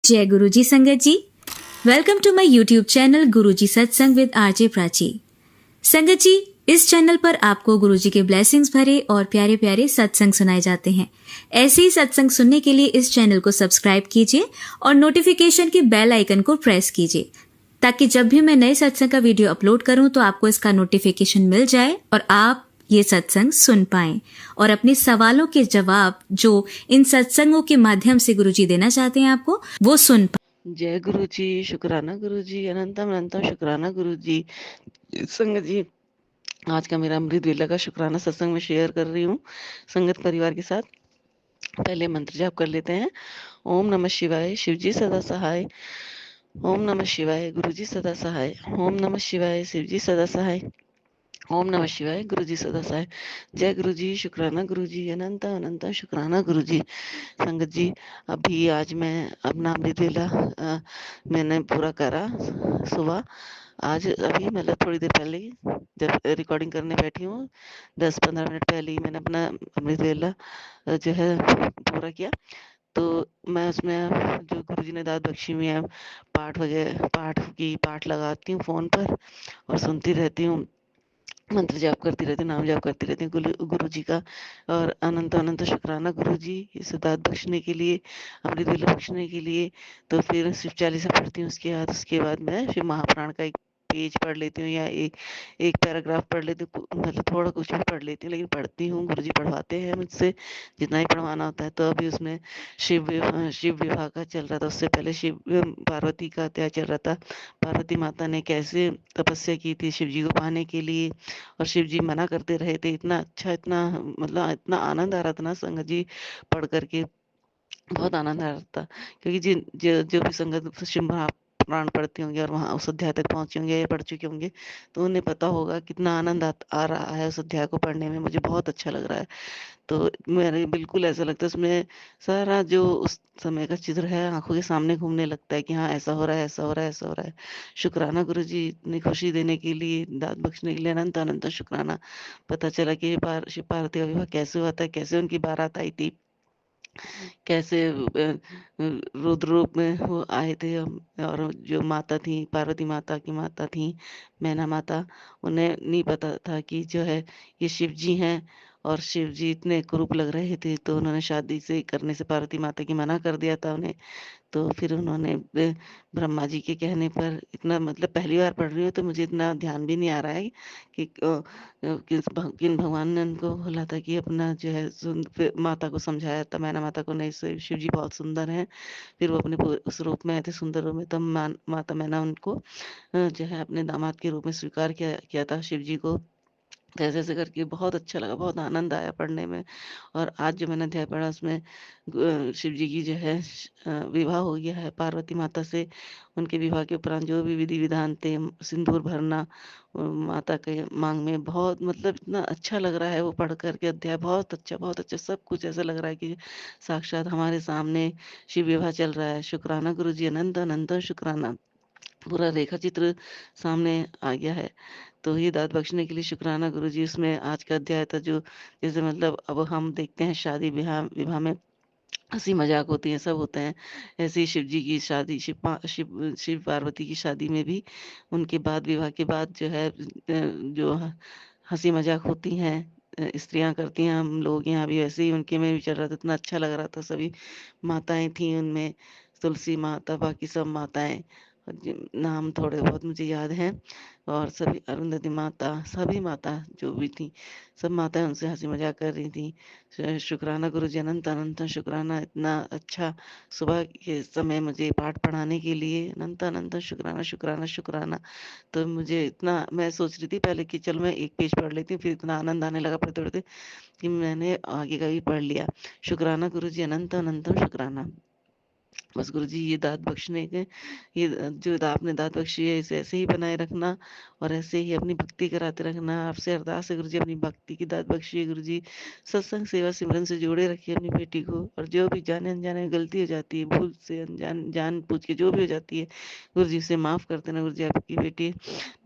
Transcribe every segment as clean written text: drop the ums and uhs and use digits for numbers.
जय गुरुजी संगत जी। Welcome to my YouTube channel Guruji satsang with RJ Prachi. संगत जी, इस चैनल पर आपको गुरुजी के ब्लेसिंग्स भरे और प्यारे प्यारे सत्संग सुनाए जाते हैं। ऐसे ही सत्संग सुनने के लिए इस चैनल को सब्सक्राइब कीजिए और नोटिफिकेशन के बेल आइकन को प्रेस कीजिए, ताकि जब भी मैं नए सत्संग का वीडियो अपलोड करूं तो आपको इसका नोटिफिकेशन मिल जाए और आप ये सत्संग सुन पाएं और अपने सवालों के जवाब जो इन सत्संगों के माध्यम से गुरुजी देना चाहते हैं आपको, वो सुन पाएं। जय गुरु जी, शुक्राना गुरु जी, अनंतम अनंतम शुक्राना गुरु जी। संगत जी, आज का मेरा अमृत वेला का शुक्राना सत्संग में शेयर कर रही हूँ संगत परिवार के साथ। पहले मंत्र जाप कर लेते हैं। ओम नमः शिवाय, शिव जी सदा सहाय। ओम नमः शिवाय, गुरु जी सदा सहाय। ओम नमः शिवाय, शिव जी सदा सहाय। ओम नमः शिवाय, गुरु जी सदा सहाय। जय गुरु जी, शुक्राना गुरु जी, अनंत अनंत शुक्राना गुरु जी। संगत जी, अभी आज मैं अपना अमृत वेला मैंने पूरा करा सुबह। आज अभी मतलब थोड़ी देर पहले ही जब रिकॉर्डिंग करने बैठी हूँ, 10-15 मिनट पहले ही मैंने अपना अमृत वेला जो है पूरा किया। तो मैं उसमें जो गुरुजी ने दाद बख्शी हुई है, पाठ लगाती हूँ फोन पर और सुनती रहती हूँ, मंत्र जाप करती रहती हूँ, नाम जाप करती रहती हूँ गुरु जी का। और अनंत अनंत शुक्राना गुरु जी इस दाद बख्शने के लिए, अमृत वेला बख्शने के लिए। तो फिर शिव चालीसा पढ़ती हूँ, उसके बाद मैं शिव महापुराण का एक पेज पढ़ लेती हूँ या एक एक पैराग्राफ पढ़ लेती हूँ, मतलब थोड़ा कुछ भी पढ़ लेती हूँ, लेकिन पढ़ती हूँ। गुरु जी पढ़वाते हैं मुझसे जितना ही पढ़वाना होता है। तो अभी उसमें शिव विवाह का चल रहा था, उससे पहले शिव पार्वती का अध्याय चल रहा था। पार्वती माता ने कैसे तपस्या की थी शिव जी को पाने के लिए, और शिव जी मना करते रहे थे। इतना अच्छा, इतना मतलब इतना आनंद आ रहा था ना संगत जी, पढ़ करके बहुत आनंद आ रहा था। क्योंकि जो भी संगत शिव महापुराण पढ़ते होंगे और वहाँ उस अध्याय तक पहुंचे होंगे या पढ़ चुके होंगे, तो उन्हें पता होगा कितना आनंद आ रहा है उस अध्याय को पढ़ने में। मुझे बहुत अच्छा लग रहा है। तो मेरे बिल्कुल ऐसा लगता है उसमें सारा जो उस समय का चित्र है आंखों के सामने घूमने लगता है कि हाँ, ऐसा हो रहा है, ऐसा हो रहा है, ऐसा हो रहा है। शुक्राना गुरु जी, इतनी खुशी देने के लिए, दाद बख्शने के लिए अनंत अनंत शुक्राना। पता चला कि शिव पार्वती का विवाह कैसे हुआ था, कैसे उनकी बारात आई थी, कैसे रुद्र रूप में वो आए थे। और जो माता थी, पार्वती माता की माता थी मैना माता, उन्हें नहीं पता था कि जो है ये शिव जी हैं। और शिव जी इतने कुरूप लग रहे थे, तो उन्होंने शादी से करने से पार्वती माता की मना कर दिया था उन्हें। तो फिर उन्होंने ब्रह्मा जी के कहने पर, इतना मतलब पहली बार पढ़ रही हूँ तो मुझे इतना ध्यान भी नहीं आ रहा है कि किन भगवान ने उनको बोला था कि अपना जो है फिर माता को समझाया था, मैना माता को, नहीं शिव जी बहुत सुंदर हैं। फिर वो अपने उस रूप में आए थे, सुंदर रूप में, तब माता मैना उनको जो है अपने दामाद के रूप में स्वीकार किया किया था शिव जी को। तो ऐसे ऐसे करके बहुत अच्छा लगा, बहुत आनंद आया पढ़ने में। और आज जो मैंने अध्याय पढ़ा उसमें शिव जी की जो है विवाह हो गया है पार्वती माता से। उनके विवाह के उपरांत जो भी विधि विधान थे, सिंदूर भरना माता के मांग में, बहुत मतलब इतना अच्छा लग रहा है वो पढ़ करके अध्याय। बहुत अच्छा, बहुत अच्छा, सब कुछ ऐसा लग रहा है कि साक्षात हमारे सामने शिव विवाह चल रहा है। शुक्राना गुरु जी, अनंत अनंत शुक्राना। पूरा रेखा चित्र सामने आ गया है। तो ये दाद बख्शने के लिए शुक्राना गुरु जी। उसमें आज का अध्याय था जो, जैसे मतलब अब हम देखते हैं शादी विवाह विवाह में हंसी मजाक होती है, सब होते हैं। ऐसे ही शिव जी की शादी, शिव पार्वती की शादी में भी उनके बाद, विवाह के बाद जो है जो हंसी मजाक होती हैं, स्त्रियां करती हैं, हम लोग यहाँ भी वैसे ही उनके में भी चल रहा था। इतना अच्छा लग रहा था, सभी माताएं थी उनमें, तुलसी माता, बाकी सब माताएं, और नाम थोड़े बहुत मुझे याद हैं। और सभी अरुंधति माता, सभी माता जो भी थी, सब माताएं उनसे हंसी मजाक कर रही थी। शुक्राना गुरु जी, अनंत अनंत शुक्राना। इतना अच्छा सुबह के समय मुझे पाठ पढ़ाने के लिए, अनंत अनंत शुक्राना शुक्राना शुक्राना। तो मुझे इतना, मैं सोच रही थी पहले कि चल मैं एक पेज पढ़ लेती हूँ, फिर इतना आनंद आने लगा पढ़ते पढ़ते कि मैंने आगे का भी पढ़ लिया। शुक्राना गुरु जी, अनंत अनंत शुक्राना। बस गुरु जी, ये दात बख्शने के, ये जो आपने दात बख्शी है, इसे ऐसे ही बनाए रखना और ऐसे ही अपनी भक्ति कराते रखना। आपसे अरदास है गुरु जी, अपनी भक्ति की दात बख्शिए गुरु जी। सत्संग सेवा सिमरन से जोड़े रखिए अपनी बेटी को। और जो भी जाने अनजाने गलती हो जाती है, भूल से अनजान जान पूछ के जो भी हो जाती है, गुरु जी से माफ़ कर देना। गुरु जी, आपकी बेटी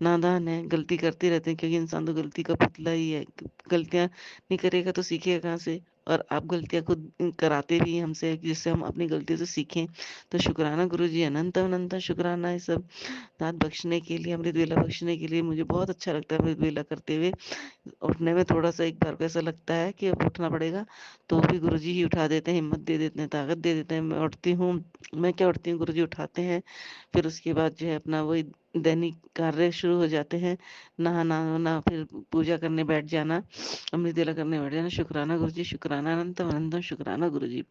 नादान है, गलती करते रहते हैं, क्योंकि इंसान तो गलती का पुतला ही है। गलतियाँ नहीं करेगा तो सीखेगा कहाँ से। और आप गलतियाँ खुद कराते भी हैं हमसे, जिससे हम अपनी गलतियों से सीखें। तो शुक्राना गुरुजी, अनंत अनंत शुक्राना ये सब दाँत बख्शने के लिए, अमृत वेला बख्शने के लिए। मुझे बहुत अच्छा लगता है अमृत वेला करते हुए। उठने में थोड़ा-सा एक बार को ऐसा लगता है कि अब उठना पड़ेगा, तो भी गुरुजी ही उठा देते हैं, हिम्मत दे देते हैं, ताकत दे देते हैं। मैं उठती हूँ, मैं क्या उठती हूँ, गुरुजी उठाते हैं। फिर उसके बाद जो है अपना वही दैनिक कार्य शुरू हो जाते हैं। नहाना-वहाना, फिर पूजा करने बैठ जाना, अमृत वेला करने बैठ जाना। शुक्राना गुरुजी, शुक्राना अनंतम अनंतम शुक्राना गुरुजी।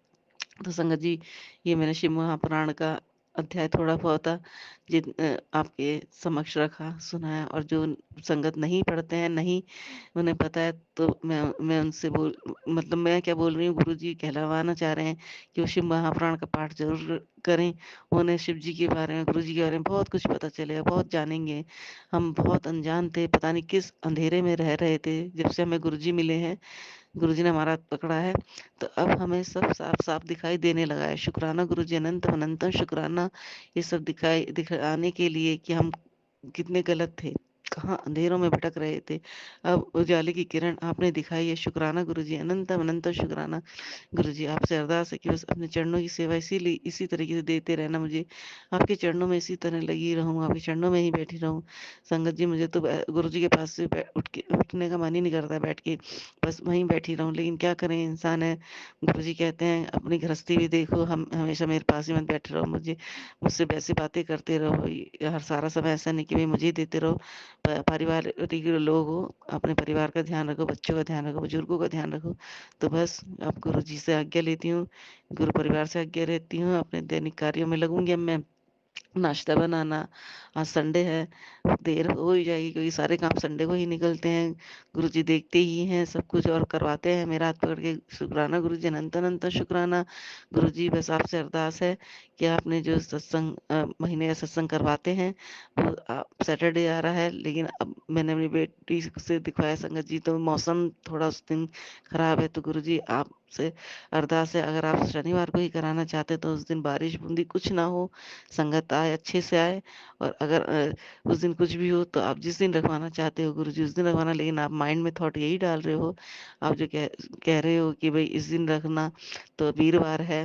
तो संगत जी, ये मैंने शिव महापुराण का अध्याय थोड़ा बहुत आपके समक्ष रखा, सुनाया। और जो संगत नहीं पढ़ते हैं, नहीं उन्हें पता है, तो मैं उनसे मतलब मैं क्या बोल रही हूँ, गुरु जी कहलवाना चाह रहे हैं कि वो शिव महापुराण का पाठ जरूर करें। उन्हें शिव जी के बारे में, गुरु जी के बारे में बहुत कुछ पता चलेगा, बहुत जानेंगे। हम बहुत अनजान थे, पता नहीं किस अंधेरे में रह रहे थे। जब से हमें गुरु जी मिले हैं, गुरुजी ने हमारा हाथ पकड़ा है, तो अब हमें सब साफ साफ दिखाई देने लगा है। शुक्राना गुरुजी, अनंत अनंत शुक्राना, ये सब दिखाने के लिए कि हम कितने गलत थे, कहाँ अंधेरों में भटक रहे थे। अब उजाले की किरण आपने दिखाई है। शुक्राना गुरुजी, अनंत अनंत शुक्राना गुरुजी। आपसे अरदास है कि बस अपने चरणों की सेवा इसीलिए इसी तरीके से देते रहना मुझे। आपके चरणों में इसी तरह लगी रहूँ, आपके चरणों में ही बैठी रहूँ। संगत जी, मुझे तो गुरुजी के पास से उठने का मन ही नहीं करता बैठ के, बस वहीं बैठी रहूँ। लेकिन क्या करें, इंसान है। गुरुजी कहते हैं अपनी गृहस्थी भी देखो, हम हमेशा मेरे पास ही मत बैठे रहो, मुझसे वैसी बातें करते रहो। हर सारा समय ऐसा नहीं कि भाई मुझे ही देते रहो। पारिवारिक लोग हो, अपने परिवार का ध्यान रखो, बच्चों का ध्यान रखो, बुजुर्गों का ध्यान रखो। तो बस अब गुरु जी से आज्ञा लेती हूँ, गुरु परिवार से आज्ञा लेती हूँ। अपने दैनिक कार्यों में लगूंगी अब मैं। नाश्ता बनाना, आज संडे है, देर हो ही जाएगी क्योंकि सारे काम संडे को ही निकलते हैं। गुरुजी देखते ही हैं सब कुछ और करवाते हैं मेरा हाथ पकड़ के। शुक्राना गुरुजी, अनंत अनंत शुक्राना गुरुजी। बस आपसे अरदास है कि आपने जो सत्संग महीने का सत्संग करवाते हैं, वो सैटरडे आ रहा है, लेकिन अब मैंने अपनी बेटी से दिखवाया संगत जी, तो मौसम थोड़ा उस दिन खराब है। तो गुरुजी आपसे अरदास है, अगर आप शनिवार को ही कराना चाहते तो उस दिन बारिश बूंदी कुछ ना हो, संगत आए, अच्छे से आए। और अगर उस दिन कुछ भी हो, तो आप जिस दिन रखवाना चाहते हो गुरुजी उस दिन रखवाना। लेकिन आप माइंड में थॉट यही डाल रहे हो, आप जो कह रहे हो कि भाई इस दिन रखना, तो वीरवार है,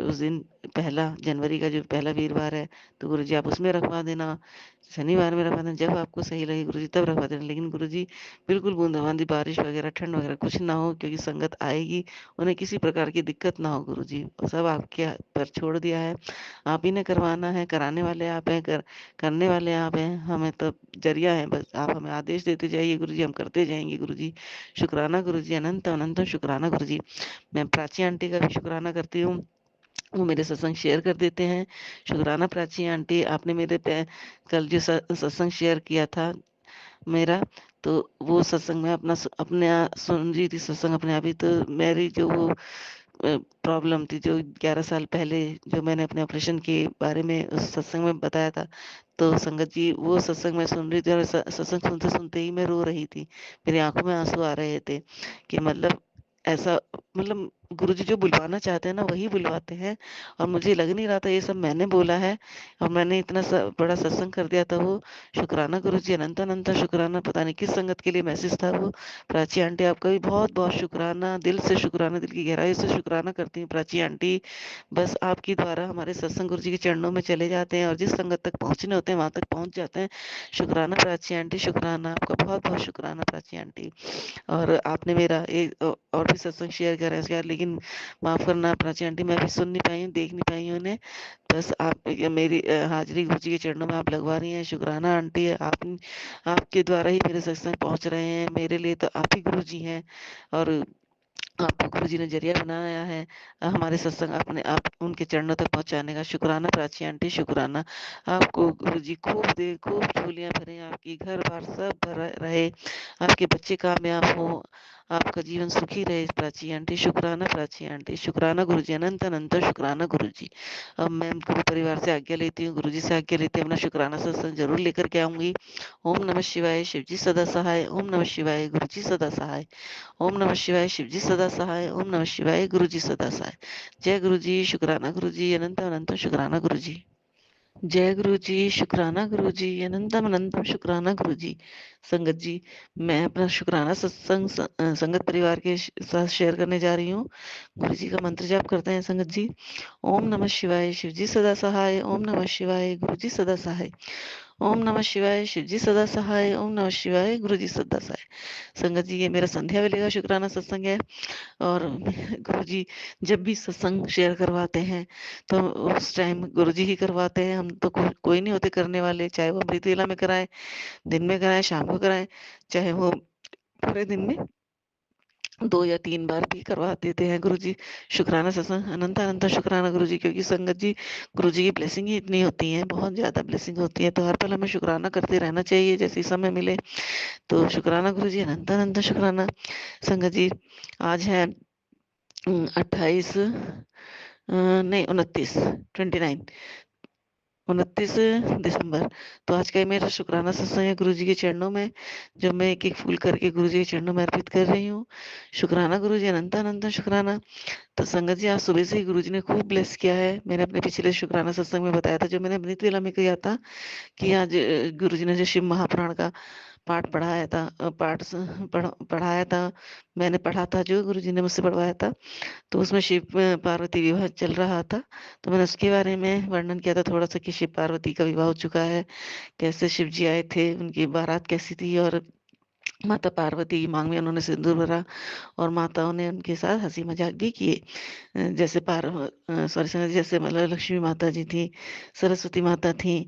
उस दिन 1 जनवरी का जो पहला वीरवार है, तो गुरुजी आप उसमें रखवा देना। शनिवार में रखवा देना, जब आपको सही लगे गुरुजी तब रखवा देना। लेकिन गुरुजी बिल्कुल बूंदाबांदी बारिश वगैरह ठंड वगैरह कुछ ना हो, क्योंकि संगत आएगी, उन्हें किसी प्रकार की दिक्कत ना हो। गुरुजी सब आपके पर छोड़ दिया है, आप ही ने करवाना है, कराने वाले आप हैं, करने वाले आप हैं। हमें तो जरिया है, बस आप हमें आदेश देते जाइए गुरुजी, हम करते जाएंगे गुरुजी। शुक्राना गुरुजी, अनंत अनंत शुक्राना गुरुजी। मैं प्राची आंटी का भी शुक्राना करती हूँ, वो मेरे सत्संग शेयर कर देते हैं। शुक्राना प्राची आंटी, आपने कल जो सत्संग शेयर किया था मेरा, तो वो सत्संग में अपने सुन रही थी सत्संग अपने आप ही। तो मेरी जो वो प्रॉब्लम थी, जो 11 साल पहले जो मैंने अपने ऑपरेशन के बारे में उस सत्संग में बताया था, तो संगत जी वो सत्संग में सुन रही थी, और सत्संग सुनते सुनते ही मैं रो रही थी। मेरी आंखों में आंसू आ रहे थे कि मतलब ऐसा, मतलब गुरुजी जो बुलवाना चाहते हैं ना, वही बुलवाते हैं। और मुझे लग नहीं रहा था ये सब मैंने बोला है, और मैंने इतना बड़ा सत्संग कर दिया था वो। शुक्राना गुरुजी, अनंत अनंत शुक्राना। पता नहीं किस संगत के लिए मैसेज था वो। प्राची आंटी, आपका भी बहुत बहुत शुक्राना, दिल से शुक्राना, दिल की गहराई से शुक्राना करती हूँ प्राची आंटी। बस आपके द्वारा हमारे सत्संग गुरु जी के चरणों में चले जाते हैं, और जिस संगत तक पहुंचने होते हैं वहां तक पहुंच जाते हैं। शुक्राना प्राची आंटी, शुक्राना, आपका बहुत बहुत शुक्राना प्राची आंटी। और आपने मेरा एक और भी सत्संग शेयर करा है यार, लेकिन माफ करना प्राची आंटी, मैं भी सुन नहीं पाई हूँ, देख नहीं पाई हूँ उन्हें। बस आप मेरी हाजिरी गुरु जी के चरणों में आप लगवा रही हैं। शुक्राना आंटी, आपके द्वारा ही मेरे सत्संग पहुंच रहे हैं। मेरे लिए तो आप ही गुरु जी हैं, और आपको गुरु जी ने जरिया बनाया है हमारे सत्संग अपने आप उनके चरणों तक पहुंचाने का। शुक्राना प्राची आंटी, शुक्राना। आपको गुरु जी खूब दे, खूब झोलियां भरे, आपकी घर बार सब भरा रहे, आपके बच्चे कामयाब हो, आपका जीवन सुखी रहे प्राची आंटी। शुक्राना प्राची आंटी, शुक्राना गुरु जी, अनंत अनंत शुक्राना गुरु जी। अब मैं गुरु परिवार से आज्ञा लेती हूँ, गुरु जी से आज्ञा लेती हूँ, अपना शुक्राना सत्संग जरूर लेकर के आऊंगी। ओम नमः शिवाय, शिव जी सदा सहाय। ओम नमः शिवाय, गुरु जी सदा सहाय। ओम नमः शिवाय, शिव जी सदा सहाय। ओम नमः शिवाय, गुरु जी सदा सहाय। जय गुरु जी, शुक्राना गुरु जी, अनंत अनंत शुक्राना गुरु जी। जय गुरु जी, शुक्राना गुरु जी, अनंतम अनंतम शुक्राना गुरु जी। संगत जी, मैं अपना शुक्राना सत्संग संगत परिवार के साथ शेयर करने जा रही हूँ। गुरु जी का मंत्र जाप करते हैं संगत जी। ओम नमः शिवाय, शिव जी सदा सहाय। ओम नमः शिवाय, गुरु जी सदा सहाय। ओम नमः शिवाय, शिव जी सदा सहाय। ओम नमः शिवाय, गुरु जी सदा सहाय। संगत जी, ये मेरा संध्या वेले का शुक्राना सत्संग है। और गुरुजी जब भी सत्संग शेयर करवाते हैं तो उस टाइम गुरुजी ही करवाते हैं। हम तो कोई नहीं होते करने वाले, चाहे वो अमृत वेला में कराएं, दिन में कराएं, शाम को कराएं, चाहे वो पूरे दिन में 2 या 3 बार भी करवा देते हैं गुरुजी शुक्राना सत्संग। अनंत अनंत शुक्राना गुरुजी, क्योंकि संगत जी गुरुजी की ब्लेसिंग ही इतनी होती है, बहुत ज्यादा ब्लेसिंग होती है, तो हर पल हमें शुक्राना करते रहना चाहिए जैसे ही समय मिले। तो शुक्राना गुरुजी, अनंत अनंत शुक्राना। संगत जी, आज है 28 नहीं 29 29 दिसंबर। तो आज का ये मेरा शुक्राना सत्संग है गुरु जी के चरणों में, जो मैं एक एक फूल करके गुरु जी के चरणों में अर्पित कर रही हूँ। शुक्राना गुरु जी, अनंत अनंत शुक्राना। तो संगत जी, आज सुबह से ही गुरु जी ने खूब ब्लेस किया है। मैंने अपने पिछले शुक्राना सत्संग में बताया था, जो मैंने अमृत वेला में किया था, कि आज गुरु जी ने जो शिव महापुराण का पाठ पढ़ाया था, पढ़ाया था, मैंने पढ़ा था, जो गुरु जी ने मुझसे पढ़वाया था। तो उसमें शिव पार्वती विवाह चल रहा था। तो मैंने उसके बारे में वर्णन किया था थोड़ा सा, कि शिव पार्वती का विवाह हो चुका है, कैसे शिव जी आए थे, उनकी बारात कैसी थी, और माता पार्वती की मांग में उन्होंने सिंदूर भरा, और माताओं ने उनके साथ हंसी मजाक भी किए। जैसे सॉरी, जैसे मतलब लक्ष्मी माता जी थी, सरस्वती माता थी,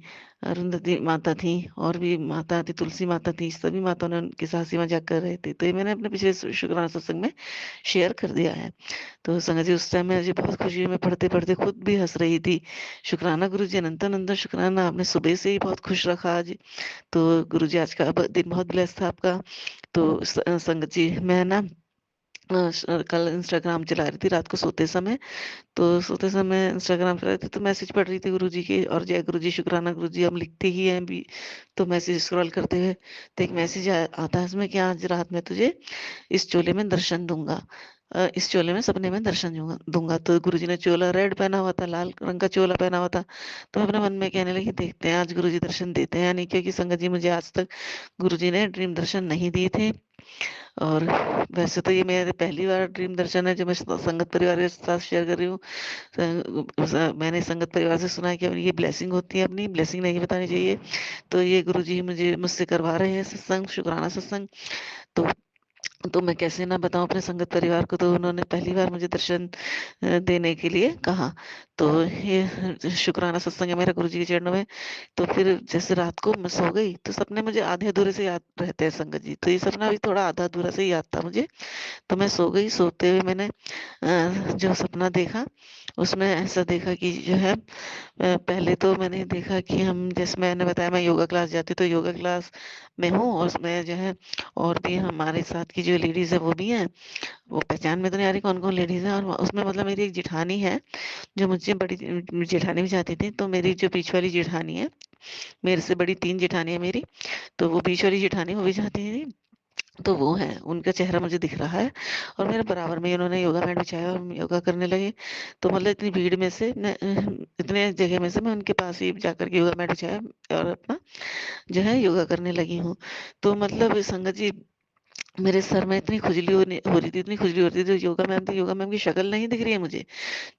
अरुंधति माता थी, और भी माता थी, तुलसी माता थी, सभी माताओं ने उनके साथ हंसी मजाक कर रहे थे। तो ये मैंने अपने पिछले शुक्राना सत्संग में शेयर कर दिया है। तो संगत जी, उस टाइम में मुझे बहुत खुशी हुई, मैं पढ़ते पढ़ते खुद भी हंस रही थी। शुक्राना गुरु जी, अनंत अनंत शुक्राना, आपने सुबह से ही बहुत खुश रखा आज। तो गुरु जी, आज का दिन बहुत ब्लेस था आपका। तो संगत जी, मैं ना कल इंस्टाग्राम चला रही थी रात को सोते समय। तो सोते समय इंस्टाग्राम चला रही थी, तो मैसेज पढ़ रही थी गुरु जी के, और जय गुरु जी, शुक्राना गुरु जी हम लिखते ही हैं भी। तो मैसेज स्क्रॉल करते हुए तो एक मैसेज आता है इसमें, कि आज रात में तुझे इस चोले में दर्शन दूंगा, इस चोले में सपने में दर्शन दूंगा दूंगा। तो गुरुजी ने चोला रेड पहना हुआ था, लाल रंग का चोला पहना हुआ था। तो मैं अपने मन में कहने लगी, देखते हैं आज गुरुजी दर्शन देते हैं या नहीं, क्योंकि संगत जी, मुझे आज तक गुरुजी ने ड्रीम दर्शन नहीं दिए थे। और वैसे तो ये मेरे पहली बार ड्रीम दर्शन है जो मैं संगत परिवार के साथ शेयर कर रही हूँ। मैंने संगत परिवार से सुना है कि ये ब्लेसिंग होती है, अपनी ब्लेसिंग नहीं बतानी चाहिए। तो ये गुरुजी मुझे मुझसे करवा रहे हैं सत्संग, शुक्राना सत्संग। तो मैं कैसे ना बताऊं अपने संगत परिवार को। तो उन्होंने पहली बार मुझे दर्शन देने के लिए कहा। तो ये शुक्राना सत्संग है मेरा गुरु जी के चरणों में। तो फिर जैसे रात को मैं सो गई, तो सपने मुझे आधे अधूरे से याद रहते हैं संगत जी। तो ये सपना भी थोड़ा आधा अधूरा से ही याद था मुझे। तो मैं सो गई, सोते हुए मैंने जो सपना देखा, उसमें ऐसा देखा कि जो है, पहले तो मैंने देखा कि हम, जैसे मैंने बताया मैं योगा क्लास जाती, तो योगा क्लास में हूँ, और उसमें जो है और भी हमारे साथ की जो लेडीज है वो भी हैं। वो पहचान में तो नहीं आ रही कौन कौन लेडीज है। और उसमें मतलब मेरी एक जिठानी है, जो मुझसे बड़ी जेठानी भी जाती थी। तो मेरी जो बीच वाली जेठानी है, मेरे से बड़ी 3 जेठानी है मेरी, तो वो बीच वाली जेठानी वो भी जाती थी। तो वो है, उनका चेहरा मुझे दिख रहा है, और मेरे बराबर में ही उन्होंने योगा मैट बिछाया और हम योगा करने लगे। तो मतलब इतनी भीड़ में से इतने जगह में से मैं उनके पास ही जाकर के योगा मैट बिछाया, और अपना जो है योगा करने लगी हूँ। तो मतलब संगत जी, मेरे सर में इतनी खुजली हो रही थी, इतनी खुजली हो रही थी। जो योगा मैम थी, योगा मैम की शक्ल नहीं दिख रही है मुझे,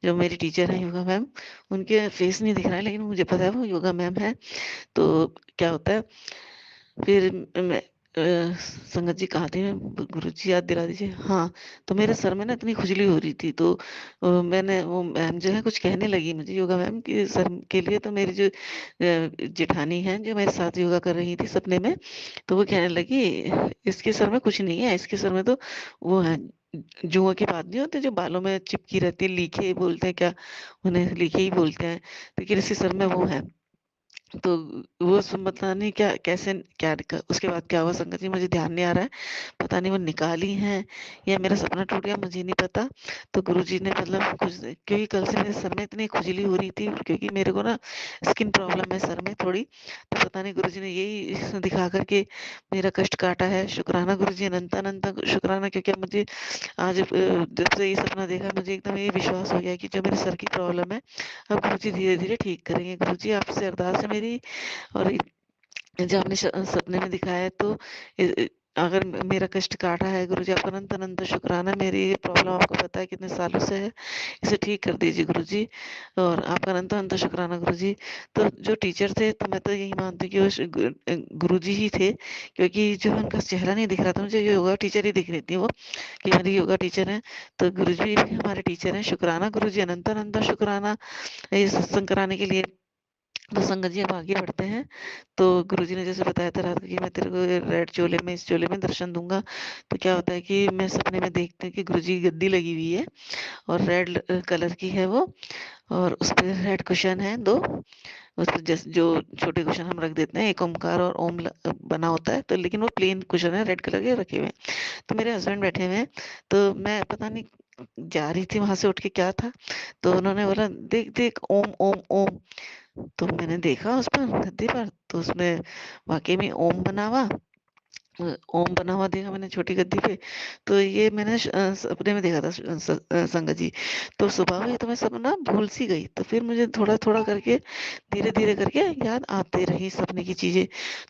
जो मेरी टीचर है योगा मैम, उनके फेस नहीं दिख रहा है, लेकिन मुझे पता है वो योगा मैम है। तो क्या होता है फिर, मैं संगत जी कहाँ थे, गुरु जी याद दिला दीजिए। हाँ, तो मेरे सर में ना इतनी खुजली हो रही थी। तो मैंने, वो मैम जो है कुछ कहने लगी मुझे, योगा मैम की सर के लिए। तो मेरी जो जेठानी है, जो मेरे साथ योगा कर रही थी सपने में, तो वो कहने लगी, इसके सर में कुछ नहीं है, इसके सर में तो वो है, जुओं की बात नहीं होती, जो बालों में चिपकी रहती है, लीखे बोलते हैं क्या, उन्हें लीखे ही बोलते हैं, लेकिन इसके सर में वो है, तो वो पता नहीं क्या कैसे क्या उसके बाद क्या हुआ संगत जी, मुझे ध्यान नहीं आ रहा है। पता नहीं वो निकाली हैं या मेरा सपना टूट गया, मुझे नहीं पता। तो गुरुजी ने मतलब कुछ, क्योंकि कल से मेरे सर में इतनी खुजली हो रही थी, क्योंकि मेरे को ना स्किन प्रॉब्लम है सर में थोड़ी। तो पता नहीं गुरुजी ने यही दिखा करके मेरा कष्ट काटा है। शुक्राना गुरुजी, अनंत अनंत शुक्राना, क्योंकि अब मुझे आज जब से ये सपना देखा, मुझे एकदम ये विश्वास हो गया कि जो मेरे सर की प्रॉब्लम है, अब गुरुजी धीरे धीरे ठीक करेंगे। गुरुजी आपसे अरदास है मेरी। और जो आपने सपने में दिखाया है, तो अगर मेरा कष्ट काटा है गुरुजी, आपका अनंत अनंत शुक्राना। मेरी ये प्रॉब्लम आपको पता है कितने सालों से है, इसे ठीक कर दीजिए गुरुजी। और आपका अनंत अनंत शुक्राना गुरुजी। तो जो टीचर थे, तो मैं तो यही मानती हूँ कि वो गुरुजी ही थे, क्योंकि जो उनका चेहरा नहीं दिख रहा था मुझे, योगा टीचर ही दिख रही थी वो, कि मेरी योगा टीचर है। तो गुरुजी भी हमारे टीचर हैं। शुक्राना गुरुजी, अनंत अनंत शुक्राना ये सत्संग कराने के लिए। तो संगत जी अब आगे बढ़ते हैं। तो गुरुजी ने जैसे बताया था रात को कि मैं तेरे को रेड चोले में, इस चोले में दर्शन दूंगा। तो क्या होता है कि मैं सपने में देखती हूँ कि गुरुजी की गद्दी लगी हुई है, और रेड कलर की है वो, और उस पे रेड कुशन है दो। उस पे जैसे जो छोटे कुशन हम रख देते हैं, एक ओमकार और ओम बना होता है, तो लेकिन वो प्लेन कुशन है, रेड कलर के रखे हुए हैं। तो मेरे हस्बैंड बैठे हुए हैं। तो मैं पता नहीं जा रही थी वहां से उठ के, क्या था, तो उन्होंने बोला देख देख ओम ओम ओम। तो मैंने देखा उस पर गद्दे पर, तो उसमें वाकई में ओम बना हुआ, ओम बना हुआ देखा मैंने छोटी गद्दी पे। तो ये मैंने सपने में देखा था संगत जी। तो सुबह हुई तो मैं सपना भूल सी गई, तो फिर मुझे थोड़ा थोड़ा करके, धीरे धीरे करके याद आते रही सपने की चीजें।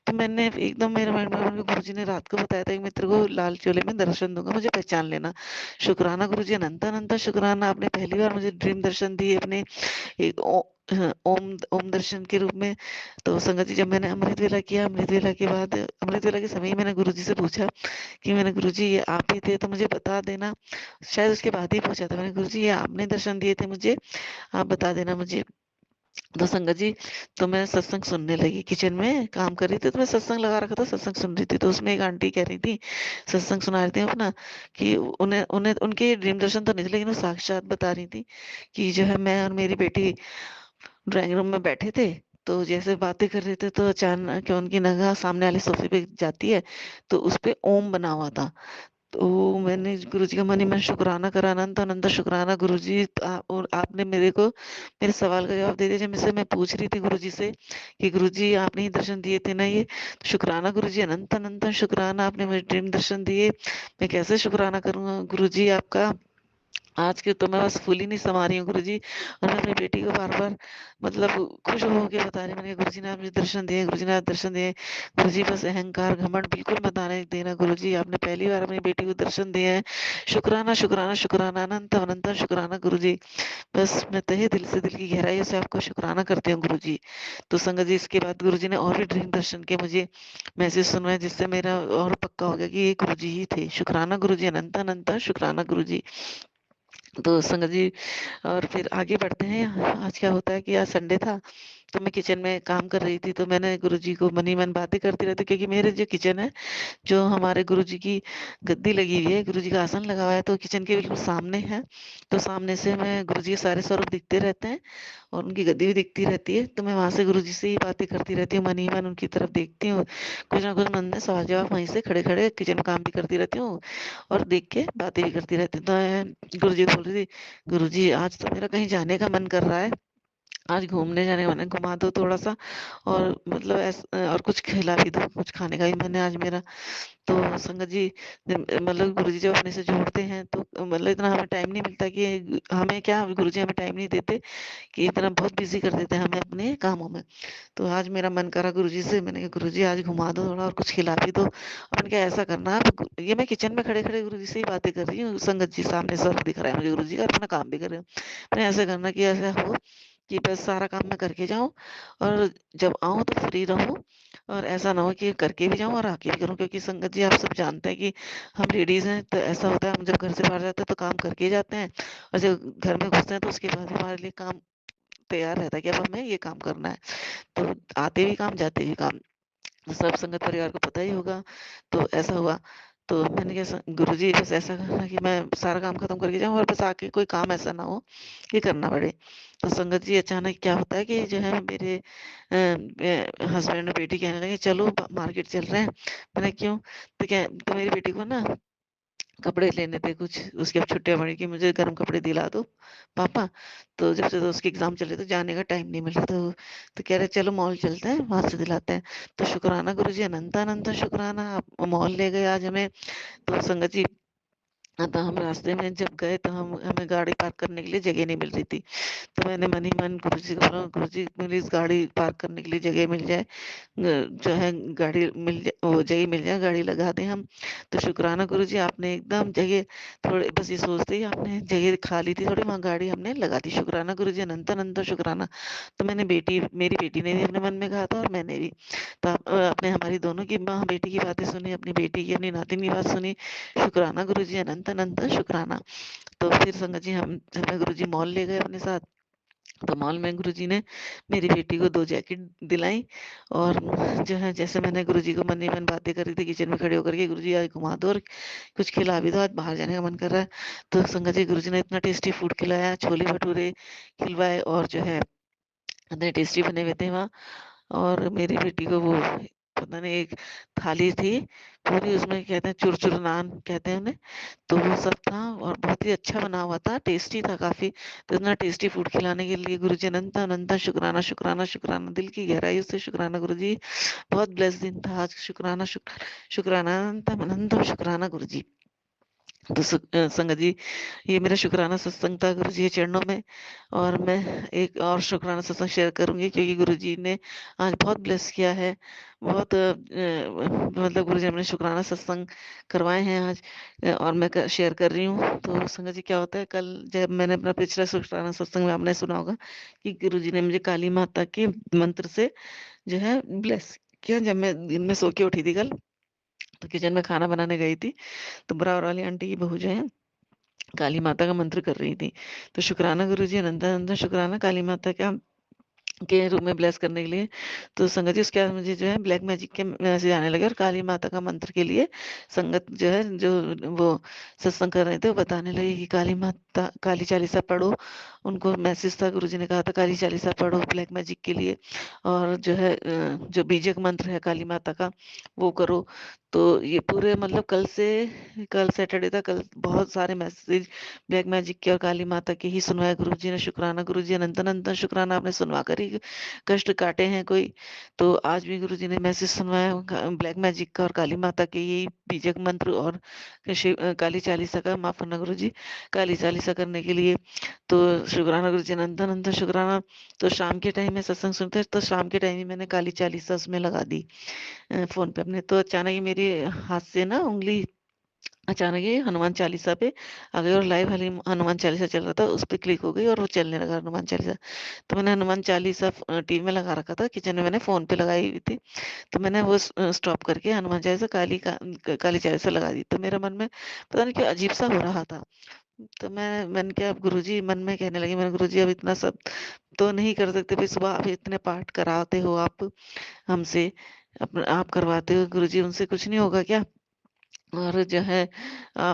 तो मैंने एकदम, मेरे माइंड में गुरु जी ने रात को बताया था कि मैं तेरे को लाल चोले में दर्शन दूंगा, मुझे पहचान लेना। शुक्राना गुरु जी, अनंत अनंत शुक्राना, आपने पहली बार मुझे ड्रीम दर्शन दिए अपने एक हाँ, ओम ओम दर्शन के रूप में। तो संगत जी, जब मैंने अमृत वेला किया, अमृत वेला के बाद, अमृत वेला के समय ही मैंने गुरुजी से पूछा कि मैंने गुरुजी ये आप ही थे तो मुझे बता देना। शायद उसके बाद ही पूछा था मैंने, गुरुजी ये आपने दर्शन दिए थे मुझे, आप बता देना मुझे। तो संगत जी, तो मैं सत्संग सुनने लगी, किचन में काम कर रही थी, तो मैं सत्संग लगा रखा था, सत्संग सुन रही थी। तो उसमें एक आंटी कह रही थी, सत्संग सुना रही थी अपना, कि उन्हें उन्हें उनके ड्रीम दर्शन तो नहीं थे, लेकिन वो साक्षात बता रही थी कि जो है मैं और मेरी बेटी ड्राइंग रूम में बैठे थे। तो जैसे बातें कर रहे थे, तो अचानक उनकी निगाह सामने वाले सोफे पे जाती है, तो उस पे ओम बना हुआ था। तो मैंने गुरुजी का मन ही मन शुक्राना करा, अनंत अनंत शुक्राना गुरुजी, और आपने मेरे को मेरे सवाल का जवाब दे दिया। जब मुझसे मैं पूछ रही थी गुरुजी से कि गुरुजी आपने ही दर्शन दिए थे ना ये, तो शुक्राना गुरुजी, अनंत अनंत शुक्राना, आपने मुझे ड्रीम दर्शन दिए। मैं कैसे शुक्राना करूंगा गुरुजी आपका। आज के तो मैं बस फूल ही नहीं समा रही हूँ गुरुजी। और मैं अपनी बेटी को बार बार मतलब खुश हो के बता रही, मैंने कहा गुरुजी ने आप मुझे दर्शन दिए, गुरुजी ने आप दर्शन दिए। गुरुजी बस अहंकार घमंड बिल्कुल मत आने देना गुरुजी, आपने पहली बार अपनी बेटी को दर्शन दिए हैं। शुक्राना शुक्राना शुक्राना, अनंत अनंत शुक्राना गुरुजी। बस मैं तहे दिल से, दिल की गहराइयों से आपको शुक्राना करती हूँ गुरुजी। तो संगत जी, इसके बाद गुरुजी ने और भी ड्रीम दर्शन के मुझे मैसेज सुनवाए, जिससे मेरा और पक्का हो गया कि ये गुरुजी ही थे। शुक्राना गुरुजी, अनंत अनंत शुक्राना गुरुजी। तो संगत जी, और फिर आगे बढ़ते हैं। आज क्या होता है कि आज संडे था, तो मैं किचन में काम कर रही थी, तो मैंने गुरुजी को मन ही मन बातें करती रहती, क्योंकि मेरे जो किचन है, जो हमारे गुरुजी की गद्दी लगी हुई है, गुरुजी का आसन लगा हुआ है, तो किचन के बिल्कुल सामने है। तो सामने से मैं गुरुजी के सारे स्वरूप दिखते रहते हैं, और उनकी गद्दी भी दिखती रहती है। तो मैं वहां से गुरुजी से ही बातें करती रहती हूँ, मन ही मन उनकी तरफ देखती हूँ, कुछ ना कुछ मन में सवाल जवाब वहीं से खड़े खड़े किचन में काम भी करती रहती हूँ, और देख के बातें भी करती रहती हूँ। तो मैं गुरुजी को बोल रही थी, गुरुजी आज तो मेरा कहीं जाने का मन कर रहा है, आज घूमने जाने का मन है, घुमा दो थोड़ा सा, और मतलब और कुछ खिला भी दो, कुछ खाने का भी मन है आज मेरा। तो संगत जी, मतलब गुरुजी जब अपने से जोड़ते हैं, तो मतलब इतना हमें टाइम नहीं मिलता, कि हमें क्या, गुरुजी हमें टाइम नहीं देते, कि इतना बहुत बिजी कर देते हैं हमें अपने कामों में। तो आज मेरा मन करा गुरुजी से, मैंने कहा गुरुजी आज घुमा दो थोड़ा, और कुछ खिला भी दो। अपन क्या ऐसा करना, आप ये मैं किचन में खड़े खड़े गुरुजी से ही बातें कर रही हूँ, संगत जी सामने सब दिख रहा है मुझे गुरुजी का, और अपना काम भी कर रही हूँ। मैंने ऐसा करना कि ऐसा हो कि बस सारा काम मैं करके जाऊं, और जब आऊं तो फ्री रहूं, और ऐसा ना हो कि करके भी जाऊं और आके भी करूं, क्योंकि संगत जी आप सब जानते हैं कि हम लेडीज हैं, तो ऐसा होता है हम जब घर से बाहर जाते हैं तो काम करके ही जाते हैं, और जब घर में घुसते हैं तो उसके बाद भी हमारे लिए काम तैयार रहता है कि अब हमें ये काम करना है। तो आते भी काम, जाते भी काम, तो सब संगत परिवार को पता ही होगा। तो ऐसा हुआ, तो मैंने कहा गुरुजी बस ऐसा करना कि मैं सारा काम खत्म करके जाऊँ और बस आके कोई काम ऐसा ना हो कि करना पड़े। तो संगत जी अचानक क्या होता है कि जो है मेरे हस्बैंड और बेटी कहने लगे चलो मार्केट चल रहे हैं। मैंने क्यों? तो मेरी बेटी को ना कपड़े लेने थे कुछ, उसकी अब छुट्टियां पड़ी कि मुझे गर्म कपड़े दिला दो पापा। तो जब से तो उसके एग्जाम चले तो जाने का टाइम नहीं मिला। तो कह रहे चलो मॉल चलते हैं, वहां से दिलाते हैं। तो शुक्राना गुरुजी, अनंता अनंता शुक्राना, आप मॉल ले गए आज हमें। तो संगत जी तो हम रास्ते में जब गए तो हमें गाड़ी पार्क करने के लिए जगह नहीं मिल रही थी। तो मैंने मन ही मन गुरुजी को बोला, गुरुजी प्लीज गाड़ी पार्क करने के लिए जगह मिल जाए, जो है गाड़ी मिल जाए, वो जगह मिल जाए, गाड़ी लगा दें हम। तो शुक्राना गुरुजी, आपने एकदम जगह, थोड़े बस ये सोचते ही आपने जगह खाली थी थोड़ी, वहाँ गाड़ी हमने लगा दी। शुक्राना गुरुजी, अनंत अनंत शुक्राना। तो मेरी बेटी ने भी अपने मन में कहा था और मैंने भी। तो आपने हमारी दोनों की, माँ बेटी की बातें सुनी, अपनी बेटी की, अपनी नातिन की बात सुनी। शुक्राना गुरुजी, अनंत अनंत शुक्राना। तो फिर संगत जी हमें गुरुजी मॉल ले गए अपने साथ। तो मॉल में गुरुजी ने मेरी बेटी को 2 जैकेट दिलाई। और जो है जैसे मैंने गुरुजी को मन ही मन बातें करी थी किचन में खड़े होकर के, गुरुजी आज घुमा दो और कुछ खिला भी दो, आज बाहर जाने का मन कर रहा है। तो संगत जी गुरुजी ने इतना टेस्टी फूड खिलाया, छोले भटूरे खिलवाए और जो है इतने टेस्टी बने हुए थे वहाँ। और मेरी बेटी को वो पता नहीं एक थाली थी पूरी, उसमें कहते हैं चुरचुर नान कहते हैं उन्हें। तो वो सब था और बहुत ही अच्छा बना हुआ था, टेस्टी था काफी। तो इतना टेस्टी फूड खिलाने के लिए गुरुजी अनंता अनंता शुक्राना शुक्राना शुक्राना, दिल की गहराइयों से शुक्राना गुरुजी। बहुत ब्लेस दिन था आज, शुक्राना शुक्राना अनंतम अनंतम शुक्राना गुरुजी। तो संगत जी ये मेरा शुक्राना सत्संग था गुरु जी के चरणों में। और मैं एक और शुक्राना सत्संग शेयर करूंगी क्योंकि गुरु जी ने आज बहुत ब्लेस किया है। बहुत मतलब गुरु जी ने शुक्राना सत्संग करवाए हैं आज। और मैं शेयर कर रही हूँ। तो संगत जी क्या होता है, कल जब मैंने अपना पिछला शुक्राना सत्संग में आपने सुना होगा कि गुरु जी ने मुझे काली माता के मंत्र से जो है ब्लेस किया, जब मैं दिन में सो के उठी थी कल। तो किचन में खाना बनाने गई थी, तो बराबर वाली आंटी की बहू जो है काली माता का मंत्र कर रही थी। तो शुक्राना गुरुजी, अनंता अनंता शुक्राना काली माता का के रूप में ब्लेस करने के लिए। तो संगत जी उसके बाद मुझे जो है ब्लैक मैजिक के मैसेज आने लगे और काली माता का मंत्र के लिए संगत जो है जो वो सत्संग कर रहे थे वो बताने लगे कि काली माता काली चालीसा पढ़ो। उनको मैसेज था, गुरुजी ने कहा था काली चालीसा पढ़ो ब्लैक मैजिक के लिए। और जो है जो बीजक मंत्र है काली माता का वो करो। तो ये पूरे मतलब कल सैटरडे था, कल बहुत सारे मैसेज ब्लैक मैजिक के और काली माता के ही सुनवाए गुरुजी ने। शुक्राना गुरुजी, अनंत अनंत शुक्राना, आपने सुनवा कर ही कष्ट काटे हैं कोई। तो आज भी गुरुजी ने मैसेज सुनवाया ब्लैक मैजिक का और काली माता के यही बीजक मंत्र और काली चालीसा का, माफ करना गुरुजी, काली चालीसा करने के लिए। तो शुक्राना गुरुजी, अनंत अनंत शुक्राना। तो शाम के टाइम में सत्संग सुनते हैं, तो शाम के टाइम ही मैंने काली चालीसा उसमें लगा दी फोन पे अपने। तो अचानक ही मेरे हाथ से ना उंगली अचानक ही हनुमान चालीसा पे आ गई और लाइव हनुमान चालीसा चल रहा था, उस पे क्लिक हो गई और वो चलने लगा हनुमान चालीसा। तो मैंने हनुमान चालीसा टीवी में लगा रखा था, किचन में मैंने फोन पे लगाई हुई थी। तो मैंने वो स्टॉप करके हनुमान चालीसा काली चालीसा लगा दी। तो मेरे मन में पता नहीं क्या अजीब सा हो रहा था। तो मैंने क्या, अब गुरुजी मन में कहने लगी, मैंने गुरुजी अब इतना सब तो नहीं कर सकते भाई, सुबह आप इतने पाठ कराते हो आप हमसे, आप करवाते हो गुरुजी, उनसे कुछ नहीं होगा क्या? और जो है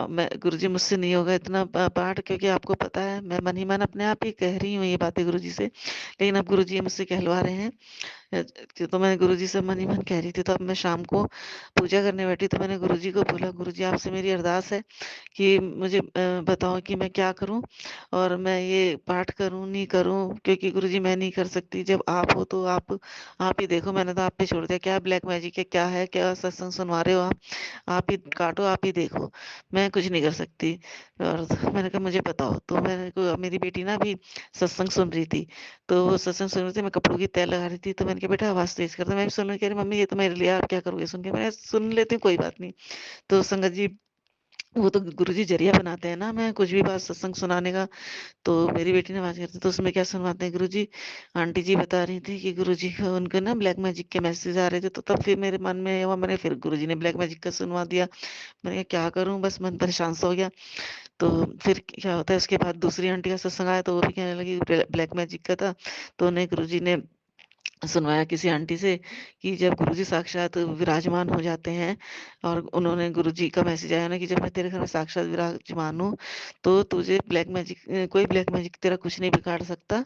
मैं गुरुजी मुझसे नहीं होगा इतना पाठ, क्योंकि आपको पता है मैं मन ही मन अपने आप ही कह रही हूँ ये बातें गुरुजी से, लेकिन अब गुरुजी मुझसे कहलवा रहे हैं। तो मैं गुरुजी से मन ही मन कह रही थी। तो अब मैं शाम को पूजा करने बैठी तो मैंने गुरुजी को बोला, गुरुजी आपसे मेरी अरदास है कि मुझे बताओ कि मैं क्या करूं और मैं ये पाठ करूं नहीं करूं, क्योंकि गुरुजी मैं नहीं कर सकती, जब आप हो तो आप ही देखो, मैंने तो आप पे छोड़ दिया, क्या ब्लैक मैजिक है, क्या है, क्या सत्संग सुनवा रहे हो आप ही काटो, आप ही देखो, मैं कुछ नहीं कर सकती। और मैंने कहा मुझे बताओ। तो मैंने को मेरी बेटी ना अभी सत्संग सुन रही थी, तो वो सत्संग सुन रही थी, मैं कपड़ों की तय लगा रही थी। तो मैंने कहा बेटा आवाज तेज कर दो। मैं भी सुन रही, कह रही मम्मी ये तो मेरे लिए, आप क्या करोगे सुन के? मैं सुन लेती हूँ कोई बात नहीं। तो संगत जी वो तो गुरुजी जरिया बनाते हैं ना, मैं कुछ भी बात सत्संग सुनाने का। तो मेरी बेटी ने बात करती तो उसमें क्या सुनवाते हैं गुरुजी, आंटी जी बता रही थी कि गुरुजी को उनके ना ब्लैक मैजिक के मैसेज आ रहे थे। तो तब फिर मेरे मन में हुआ, मैंने फिर गुरुजी ने ब्लैक मैजिक का सुनवा दिया। मैंने कहा क्या करूं, बस मन परेशान सा हो गया। तो फिर क्या होता है, उसके बाद दूसरी आंटी का सत्संग आया तो वो भी कहने लगी ब्लैक मैजिक का था। तो उन्हें गुरुजी ने सुनवाया किसी आंटी से कि जब गुरुजी साक्षात विराजमान हो जाते हैं और उन्होंने गुरुजी का मैसेज आया ना कि जब मैं तेरे घर में साक्षात विराजमान हूँ तो तुझे ब्लैक मैजिक कोई ब्लैक मैजिक तेरा कुछ नहीं बिगाड़ सकता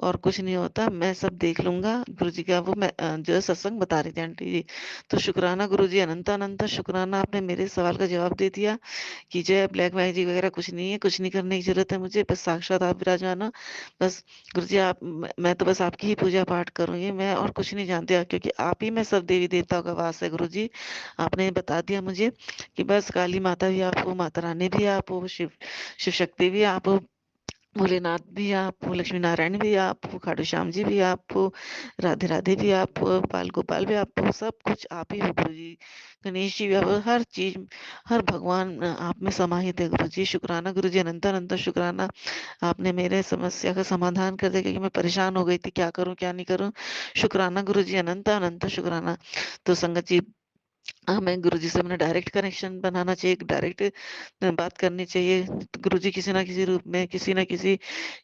और कुछ नहीं होता, मैं सब देख लूंगा। गुरुजी का वो मैं जो है सत्संग बता रही थी आंटी जी। तो शुक्राना गुरुजी, अनंत अनंत शुक्राना, आपने मेरे सवाल का जवाब दे दिया कि जो है ब्लैक मैजिक वगैरह कुछ नहीं है, कुछ नहीं करने की जरूरत है मुझे, बस साक्षात आप विराजमान हो। बस गुरुजी आप मैं तो बस आपकी ही पूजा पाठ करूंगी, मैं और कुछ नहीं जानती, क्योंकि आप ही में सब देवी देवताओं का वास है। गुरुजी आपने बता दिया मुझे कि बस काली माता भी आप हो, माता रानी भी आप हो, शिव शिव शक्ति भी आप हो, भोलेनाथ भी आप हो, लक्ष्मी नारायण भी आप हो, खाटू श्याम जी भी आप हो, राधे राधे भी आप हो, बाल गोपाल भी आप हो, सब कुछ आप ही हो गुरु जी। गणेश जी भी आप हो, हर चीज हर भगवान आप में समाहित है गुरु जी। शुक्राना गुरु जी, अनंत अनंत शुक्राना। आपने मेरे समस्या का समाधान कर दिया, क्योंकि मैं परेशान हो गई थी क्या करूं क्या नहीं करूं। शुक्राना गुरु जी, अनंत अनंत शुक्राना। तो संगत जी हमें गुरुजी से अपना डायरेक्ट कनेक्शन बनाना चाहिए, डायरेक्ट बात करनी चाहिए। गुरुजी किसी ना किसी रूप में, किसी ना किसी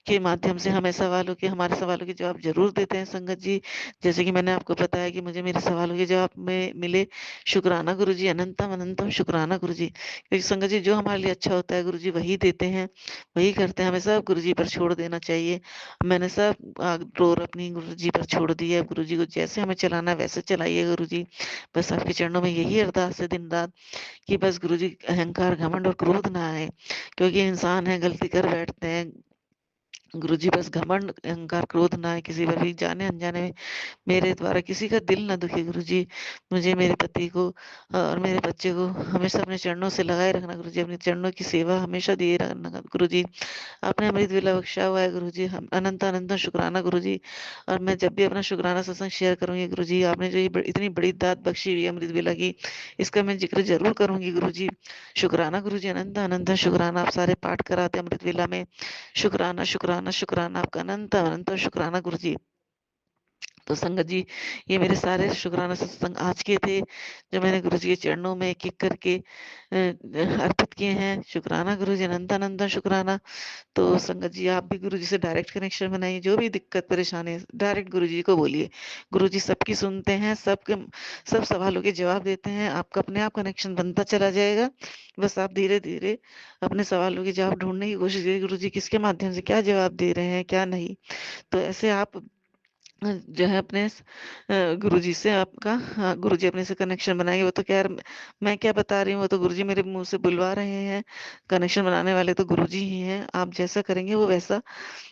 के माध्यम से हमें सवालों के हमारे सवालों के जवाब जरूर देते हैं संगत जी। जैसे कि मैंने आपको बताया कि मुझे मेरे सवालों के जवाब में मिले। शुक्राना गुरुजी, अनंतम अनंतम शुक्राना गुरुजी, क्योंकि संगत जी जो हमारे लिए अच्छा होता है गुरुजी वही देते हैं, वही करते हैं। हमें सब गुरुजी पर छोड़ देना चाहिए। मैंने सब डोर अपनी गुरुजी पर छोड़ दी है। गुरुजी को जैसे हमें चलाना है वैसे चलाइए गुरुजी। बस आपके चरणों में यही अरदास है दिन रात कि बस गुरुजी अहंकार घमंड और क्रोध ना आए, क्योंकि इंसान है गलती कर बैठते हैं। गुरुजी बस घमंड अहंकार क्रोध ना आए किसी पर भी, जाने अनजाने में मेरे द्वारा किसी का दिल ना दुखे गुरुजी। मुझे, मेरे पति को और मेरे बच्चे को हमेशा अपने चरणों से लगाए रखना गुरुजी। अपने चरणों की सेवा हमेशा दिए रखना गुरुजी। आपने अमृत वेला बख्शा हुआ है गुरुजी, हम अनंत अनंत शुक्राना गुरुजी। और मैं जब भी अपना शुक्राना सत्संग शेयर करूंगी गुरुजी, आपने जो ये इतनी बड़ी दात बख्शी हुई है अमृत वेला की, इसका मैं जिक्र जरूर करूंगी गुरुजी। शुक्राना गुरुजी, अनंत अनंत शुक्राना। आप सारे पाठ कराते हैं अमृत वेला में। शुक्राना शुक्राना शुक्राना आपका, अनंत अनंत शुक्राना गुरुजी। तो संगत जी ये मेरे सारे शुक्राना सत्संग आज के थे, जो मैंने गुरु जी के चरणों में एक एक करके अर्पित किए हैं। शुक्राना गुरु जी, अनंत अनंत शुक्राना। तो संगत जी आप भी गुरु जी से डायरेक्ट कनेक्शन बनाइए, जो भी दिक्कत परेशानी है डायरेक्ट गुरु जी को बोलिए। गुरु जी सबकी सुनते हैं, सबके सब सवालों के जवाब देते हैं। आपका अपने आप कनेक्शन बनता चला जाएगा। बस आप धीरे धीरे अपने सवालों के जवाब ढूंढने की कोशिश करिए, गुरु जी किसके माध्यम से क्या जवाब दे रहे हैं क्या नहीं। तो ऐसे आप जो है अपने गुरुजी से आपका, हाँ गुरुजी अपने से कनेक्शन बनाएंगे। वो तो क्या मैं क्या बता रही हूँ, वो तो गुरुजी मेरे मुंह से बुलवा रहे हैं। कनेक्शन बनाने वाले तो गुरुजी ही हैं। आप जैसा करेंगे वो वैसा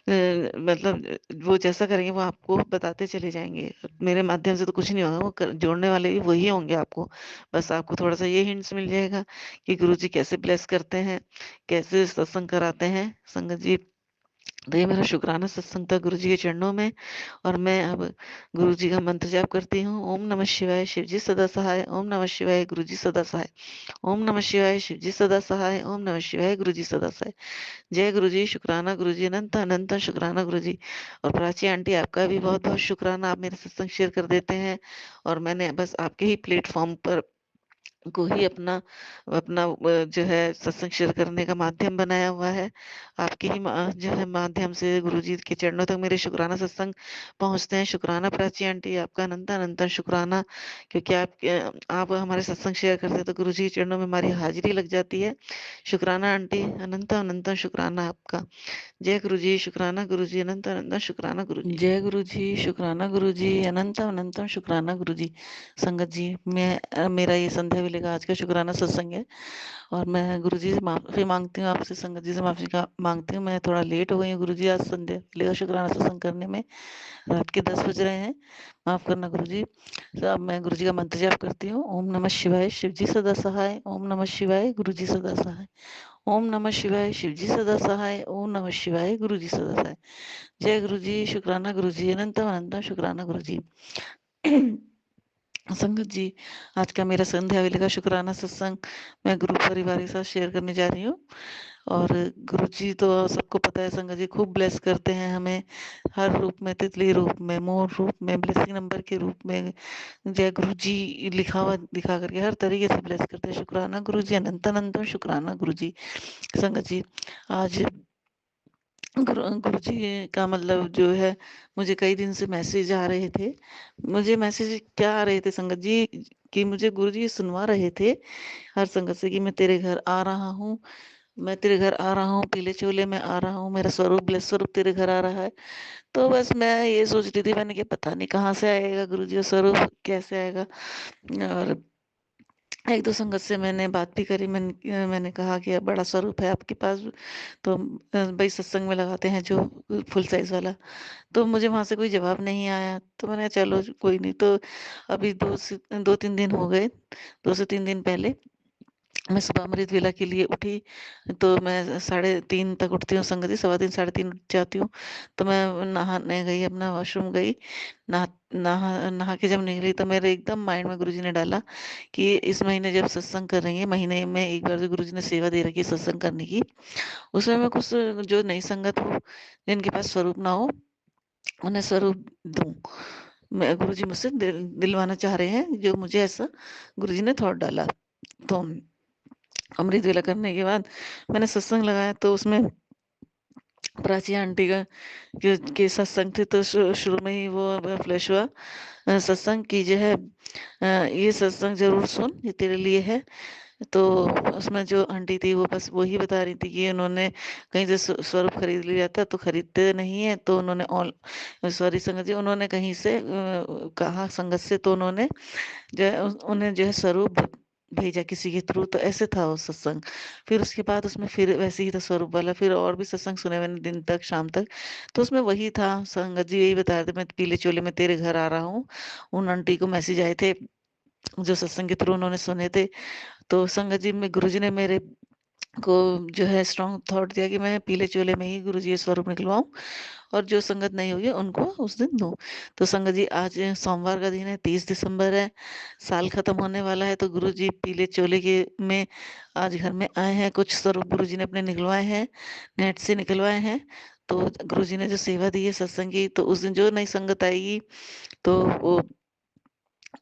मतलब वो जैसा करेंगे वो आपको बताते चले जाएंगे। मेरे माध्यम से तो कुछ नहीं होगा, वो जोड़ने वाले भी वही होंगे आपको। बस आपको थोड़ा सा ये हिंट्स मिल जाएगा कि गुरुजी कैसे ब्लेस करते हैं, कैसे सत्संग कराते हैं संगत जी। तो ये मेरा शुक्राना सत्संग था गुरु जी के चरणों में। और मैं अब गुरु जी का मंत्र जाप करती हूँ। ओम नमः शिवाय, शिव जी सदा सहाय। ओम नमः शिवाय, गुरु जी सदा सहाय। ओम नमः शिवाय, शिव जी सदा सहाय। ओम नमः शिवाय, गुरु जी सदा सहाय। जय गुरु जी, शुक्राना गुरु जी, अनंत अनंत शुक्राना गुरु जी। और प्राची आंटी आपका भी बहुत बहुत शुक्राना, आप मेरे सत्संग शेयर कर देते हैं। और मैंने बस आपके ही प्लेटफॉर्म पर को ही अपना अपना जो है सत्संग शेयर करने का माध्यम बनाया हुआ है। आपके ही जो है माध्यम से गुरुजी के चरणों तक मेरे शुक्राना सत्संग पहुंचते हैं। शुक्राना प्राची आंटी, आपका अनंत अनंत शुक्राना, क्योंकि आप हमारे सत्संग शेयर करते हैं तो गुरुजी के चरणों में हमारी हाजिरी लग जाती है। शुक्राना आंटी, अनंत अनंत शुक्राना आपका। जय गुरु जी, शुक्राना गुरु जी, अनंत अनंत शुक्राना गुरु जी। जय गुरु जी, शुक्राना गुरु जी, अनंत अनंत शुक्राना गुरु जी। संगत जी मेरा ये संध्या वेले का आज का शुक्राना सत्संग है। और मैं गुरु जी से माफी मांगती हूँ, आपसे संगत जी से माफी का मांगती हूँ। मैं थोड़ा लेट हो गई हूँ गुरु जी आज संध्या वेले का शुक्राना सत्संग करने में। रात के 10 बज रहे हैं, माफ करना गुरु जी। तो अब मैं गुरु जी का मंत्र जाप करती हूँ। ओम नमः शिवाय, शिव जी सदा सहाय। ओम नमः शिवाय, गुरु जी सदा सहाय। ओम नमः शिवाय, शिव जी सदा सहाय। ओम नमः शिवाय, गुरु जी सदा सहाय। जय गुरु जी, शुक्राना गुरु जी, अनंतम अनंतम शुक्राना गुरु जी। संगत जी आज का मेरा संध्या वेले का शुक्राना सत्संग मैं गुरु परिवार के साथ शेयर करने जा रही हूँ। और गुरु जी तो सबको पता है, संगत जी खूब ब्लेस करते हैं हमें हर रूप में, तितली रूप में, मोर रूप में, ब्लेसिंग नंबर के रूप में, जय गुरु जी लिखा हुआ दिखा करके हर तरीके से ब्लेस करते हैं। शुक्राना गुरु जी, अनंत अनंत शुक्राना गुरु जी। संगत जी आज गुरु जी का मतलब जो है, मुझे कई दिन से मैसेज आ रहे थे। मुझे मैसेज क्या आ रहे थे संगत जी, कि मुझे गुरु जी सुनवा रहे थे हर संगत से कि मैं तेरे घर आ रहा हूँ, मैं तेरे घर आ रहा हूँ, पीले चोले में आ रहा हूँ, मेरा स्वरूप ब्लेस स्वरूप तेरे घर आ रहा है। तो बस मैं ये सोच रही थी, मैंने कि पता नहीं कहाँ से आएगा गुरु जी का स्वरूप, कैसे आएगा। और एक दो संगत से मैंने बात भी करी, मैंने कहा कि अब बड़ा स्वरूप है आपके पास, तो भाई सत्संग में लगाते हैं जो फुल साइज वाला। तो मुझे वहां से कोई जवाब नहीं आया, तो मैंने कहा, चलो कोई नहीं। तो अभी 2 3 दिन हो गए, 2 से 3 दिन पहले मैं सुबह अमृत वेला के लिए उठी। तो मैं 3:30 तक उठती हूँ संगति, 3:15 3:30 उठ जाती हूँ। तो मैं नहाने गई, अपना वॉशरूम गई। नहा नहा नहा के जब निकली तो मेरे एकदम माइंड में गुरुजी ने डाला कि इस महीने जब सत्संग कर रही है, महीने में एक बार जो गुरुजी ने सेवा दे रखी है सत्संग करने की, उसमें मैं कुछ जो नई संगत हो, जिनके पास स्वरूप ना हो, उन्हें स्वरूप दूं। मैं गुरुजी मुझसे दिलवाना चाह रहे हैं, जो मुझे ऐसा गुरुजी ने थॉट डाला। तो अमृत वेला करने के बाद मैंने सत्संग लगाया, तो उसमें प्राची आंटी का के सत्संग थे। तो शुरू में ही वो फ्लैश हुआ, सत्संग की जो है, ये सत्संग जरूर सुन, ये तेरे लिए है। तो उसमें जो आंटी थी वो बस वही बता रही थी कि उन्होंने कहीं से स्वरूप खरीद लिया था, तो खरीदते नहीं है, तो उन्होंने ऑल सॉरी संगत जी, उन्होंने कहीं से कहा संगत से, तो उन्होंने जो है उन्हें जो है स्वरूप भेजा किसी के थ्रू। तो ऐसे था वो सत्संग। फिर उसके बाद उसमें फिर वैसे ही था स्वरूप वाला, फिर और भी सत्संग सुने मैंने दिन तक शाम तक। तो उसमें वही था, संगत जी यही बता रहे थे, मैं पीले चोले में तेरे घर आ रहा हूँ। उन आंटी को मैसेज आए थे जो सत्संग के थ्रू उन्होंने सुने थे। तो संगत जी में गुरुजी ने मेरे को जो है स्ट्रॉन्ग थॉट दिया कि मैं पीले चोले में ही गुरुजी के स्वरूप निकलवाऊं, और जो संगत नहीं हुई है उनको उस दिन दूं। तो संगत जी आज सोमवार का दिन है, 30 दिसंबर है, साल खत्म होने वाला है। तो गुरु जी पीले चोले के में आज घर में आए हैं, कुछ स्वरूप गुरु जी ने अपने निकलवाए हैं, नेट से निकलवाए हैं। तो गुरु जी ने जो सेवा दी है सत्संग की, तो उस दिन जो नई संगत आएगी, तो वो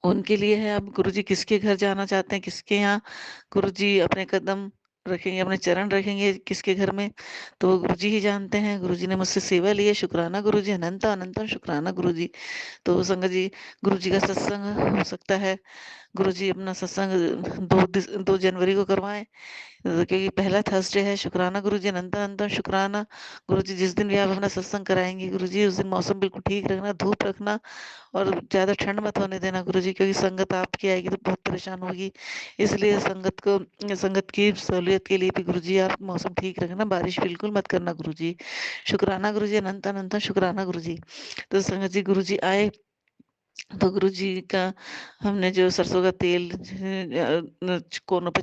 उनके लिए है। अब गुरुजी किसके घर जाना चाहते हैं, किसके यहाँ गुरुजी अपने कदम रखेंगे, अपने चरण रखेंगे, किसके घर में, तो वो गुरुजी ही जानते हैं। गुरुजी ने मुझसे सेवा ली है, शुक्राना गुरुजी, अनंत अनंत शुक्राना गुरुजी। तो संगत जी, गुरुजी का सत्संग हो सकता है गुरुजी अपना सत्संग 2 जनवरी को करवाएं, क्योंकि पहला थर्सडे है। शुक्राना गुरुजी, अनंत अनंत शुक्राना गुरुजी। जिस दिन भी आप अपना सत्संग कराएंगे गुरुजी, उस दिन मौसम बिल्कुल ठीक रखना, धूप रखना, और ज्यादा ठंड मत होने देना गुरुजी, क्योंकि संगत आपकी आएगी तो बहुत परेशान होगी। इसलिए संगत की सहूलियत के लिए भी गुरुजी आप मौसम ठीक रखना, बारिश बिल्कुल मत करना गुरुजी। शुक्राना गुरुजी, अनंत अनंत शुक्राना गुरुजी। तो संगत जी गुरुजी आए, तो गुरुजी का हमने जो सरसों का तेल कोनों पे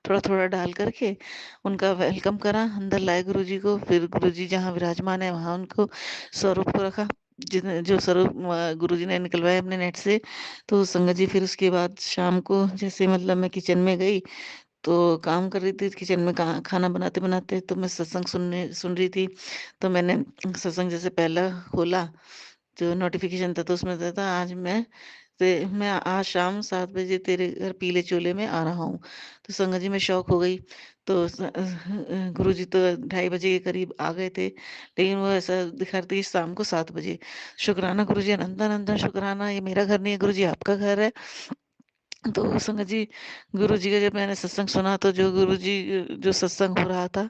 थोड़ा थोड़ा डाल करके उनका वेलकम करा, अंदर लाए गुरुजी को। फिर गुरुजी जहाँ विराजमान है वहां उनको स्वरूप को रखा, जिन जो स्वरूप गुरुजी ने निकलवाए अपने नेट से। तो संगत जी फिर उसके बाद शाम को जैसे मतलब मैं किचन में गई, तो काम कर रही थी किचन में, खाना बनाते बनाते, तो मैं सत्संग सुन रही थी। तो मैंने सत्संग जैसे पहला खोला, जो नोटिफिकेशन था, तो उसमें था, आज मैं आज शाम 7 बजे तेरे घर पीले चोले में आ रहा हूँ। तो संगत जी मैं शौक हो गई। तो गुरु जी तो 2:30 बजे के करीब आ गए थे, लेकिन वो ऐसा दिखा रहे थे कि शाम को 7 बजे। शुक्राना गुरु जी, अनंत अनंत शुक्राना, ये मेरा घर नहीं है गुरु जी, आपका घर है। तो संगत जी, गुरु जी का जब मैंने सत्संग सुना, तो जो गुरु जी जो सत्संग हो रहा था,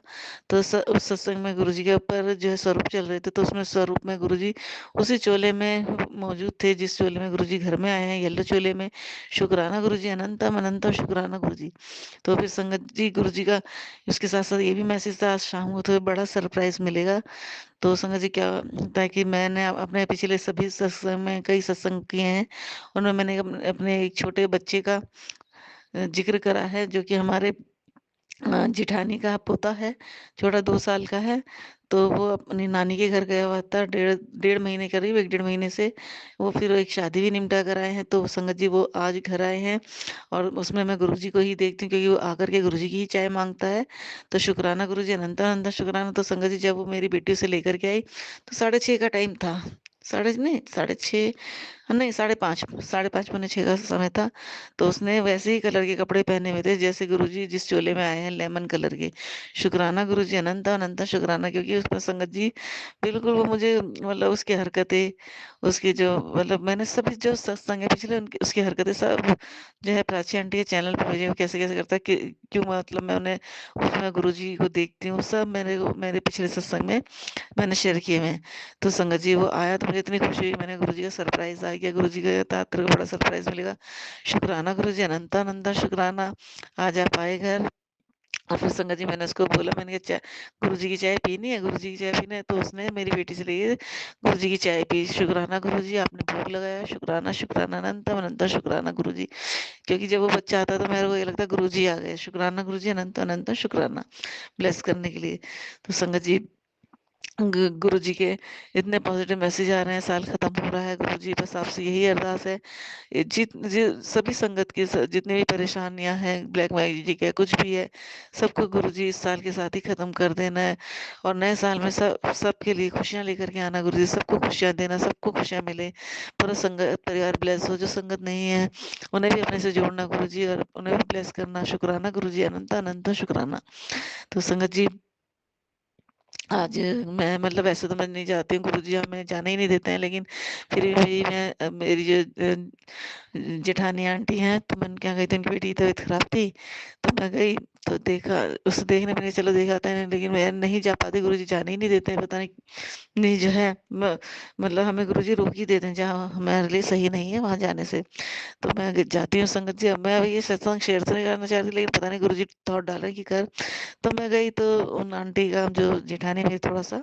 तो उस सत्संग में गुरु जी के ऊपर जो है स्वरूप चल रहे थे, तो उसमें स्वरूप में गुरु जी उसी चोले में मौजूद थे जिस चोले में गुरु जी घर में आए हैं, येलो चोले में। शुक्राना गुरु जी, अनंतम अनंतम शुक्राना गुरु जी। तो फिर संगत जी गुरु जी का उसके साथ साथ ये भी मैसेज था, आज शाम को तो बड़ा सरप्राइज मिलेगा। तो संगत जी क्या होता है कि मैंने अपने पिछले सभी सत्संग में कई सत्संग किए हैं, उनमें मैंने अपने एक छोटे बच्चे का जिक्र करा है, जो कि हमारे जिठानी का पोता है, छोटा 2 साल का है। तो वो अपनी नानी के घर गया हुआ था, डेढ़ डेढ़ महीने करीब, 1 डेढ़ महीने से। वो फिर एक शादी भी निमटा कर आए हैं। तो संगत जी वो आज घर आए हैं, और उसमें मैं गुरुजी को ही देखती हूँ, क्योंकि वो आकर के गुरुजी की ही चाय मांगता है। तो शुक्राना गुरुजी, अनंत अनंत शुक्राना। तो संगत जी जब वो मेरी बेटी से लेकर के आई, तो 6:30 का टाइम था, साढ़े नहीं 6:30, नहीं, 5:30, 5:30 पौने 6 का समय था। तो उसने वैसे ही कलर के कपड़े पहने हुए थे जैसे गुरुजी जिस चोले में आए हैं, लेमन कलर के। शुक्राना गुरुजी, अनंत अनंत शुक्राना, क्योंकि उसमें संगत जी बिल्कुल वो मुझे मतलब उसकी हरकतें, उसकी जो मतलब मैंने सभी जो सत्संग है पिछले उनकी उसकी हरकतें सब जो है प्राची आंटी के चैनल पे भेजे, वो कैसे कैसे करता है कि क्यों मतलब मैं उन्हें उसमें गुरुजी को देखती हूँ, सब मेरे पिछले सत्संग में मैंने शेयर किए हुए हैं। तो संगत जी वो आया तो मुझे इतनी खुशी हुई, मैंने गुरुजी का सरप्राइज आ गया, गुरुजी का था तेरे को बड़ा सरप्राइज मिलेगा। शुक्राना गुरुजी, अनंता अनंता शुक्राना, आज आप आए घर। और फिर संगत जी मैंने उसको बोला, मैंने कहा चाय, गुरुजी की चाय पीनी है, गुरुजी की चाय पीनी है। तो उसने मेरी बेटी से लिए गुरुजी की चाय पी। शुक्राना गुरुजी, आपने भोग लगाया, शुक्राना शुक्राना, अनंतम अनंता शुक्राना गुरुजी। क्योंकि जब वो बच्चा आता है तो मेरे को ये लगता है गुरुजी आ गए। शुक्राना गुरुजी, अनंत अनंत शुक्राना, ब्लेस करने के लिए। तो संगत जी गुरु जी के इतने पॉजिटिव मैसेज आ रहे हैं, साल खत्म हो रहा है, गुरु जी बस आपसे यही अरदास है, सभी संगत की जितनी भी परेशानियां हैं, ब्लैक मैजिक है कुछ भी है, सबको गुरु जी इस साल के साथ ही खत्म कर देना है। और नए साल में सबके लिए खुशियां लेकर के आना, गुरु जी सबको खुशियां देना, सबको खुशियां मिले, पूरा संगत परिवार ब्लेस हो। जो संगत नहीं है उन्हें भी अपने से जोड़ना गुरु जी, और उन्हें भी ब्लेस करना। शुक्राना गुरु जी, अनंत अनंत शुक्राना। तो संगत जी आज मैं मतलब वैसे तो मैं नहीं जाती हूँ, गुरुजी हमें जाने ही नहीं देते हैं, लेकिन फिर भी मेरी जो जेठानी आंटी हैं तो मैं उनके यहाँ गई थी, उनकी बेटी की तबीयत खराब थी। तो मैं गई तो देखा, उसे देखने मैंने चलो देखा आता है, लेकिन मैं नहीं जा पाती, गुरुजी जाने ही नहीं देते हैं, पता नहीं। नहीं जो है मतलब हमें गुरुजी रोक ही देते हैं, जहाँ हमारे लिए सही नहीं है वहां जाने से। तो मैं जाती हूँ संगत जी। अब मैं ये सत्संग शेयर तो नहीं करना चाहती, लेकिन पता नहीं गुरुजी थॉट डाले कि कर। तो मैं गई तो उन आंटी का जो जेठानी मेरी, थोड़ा सा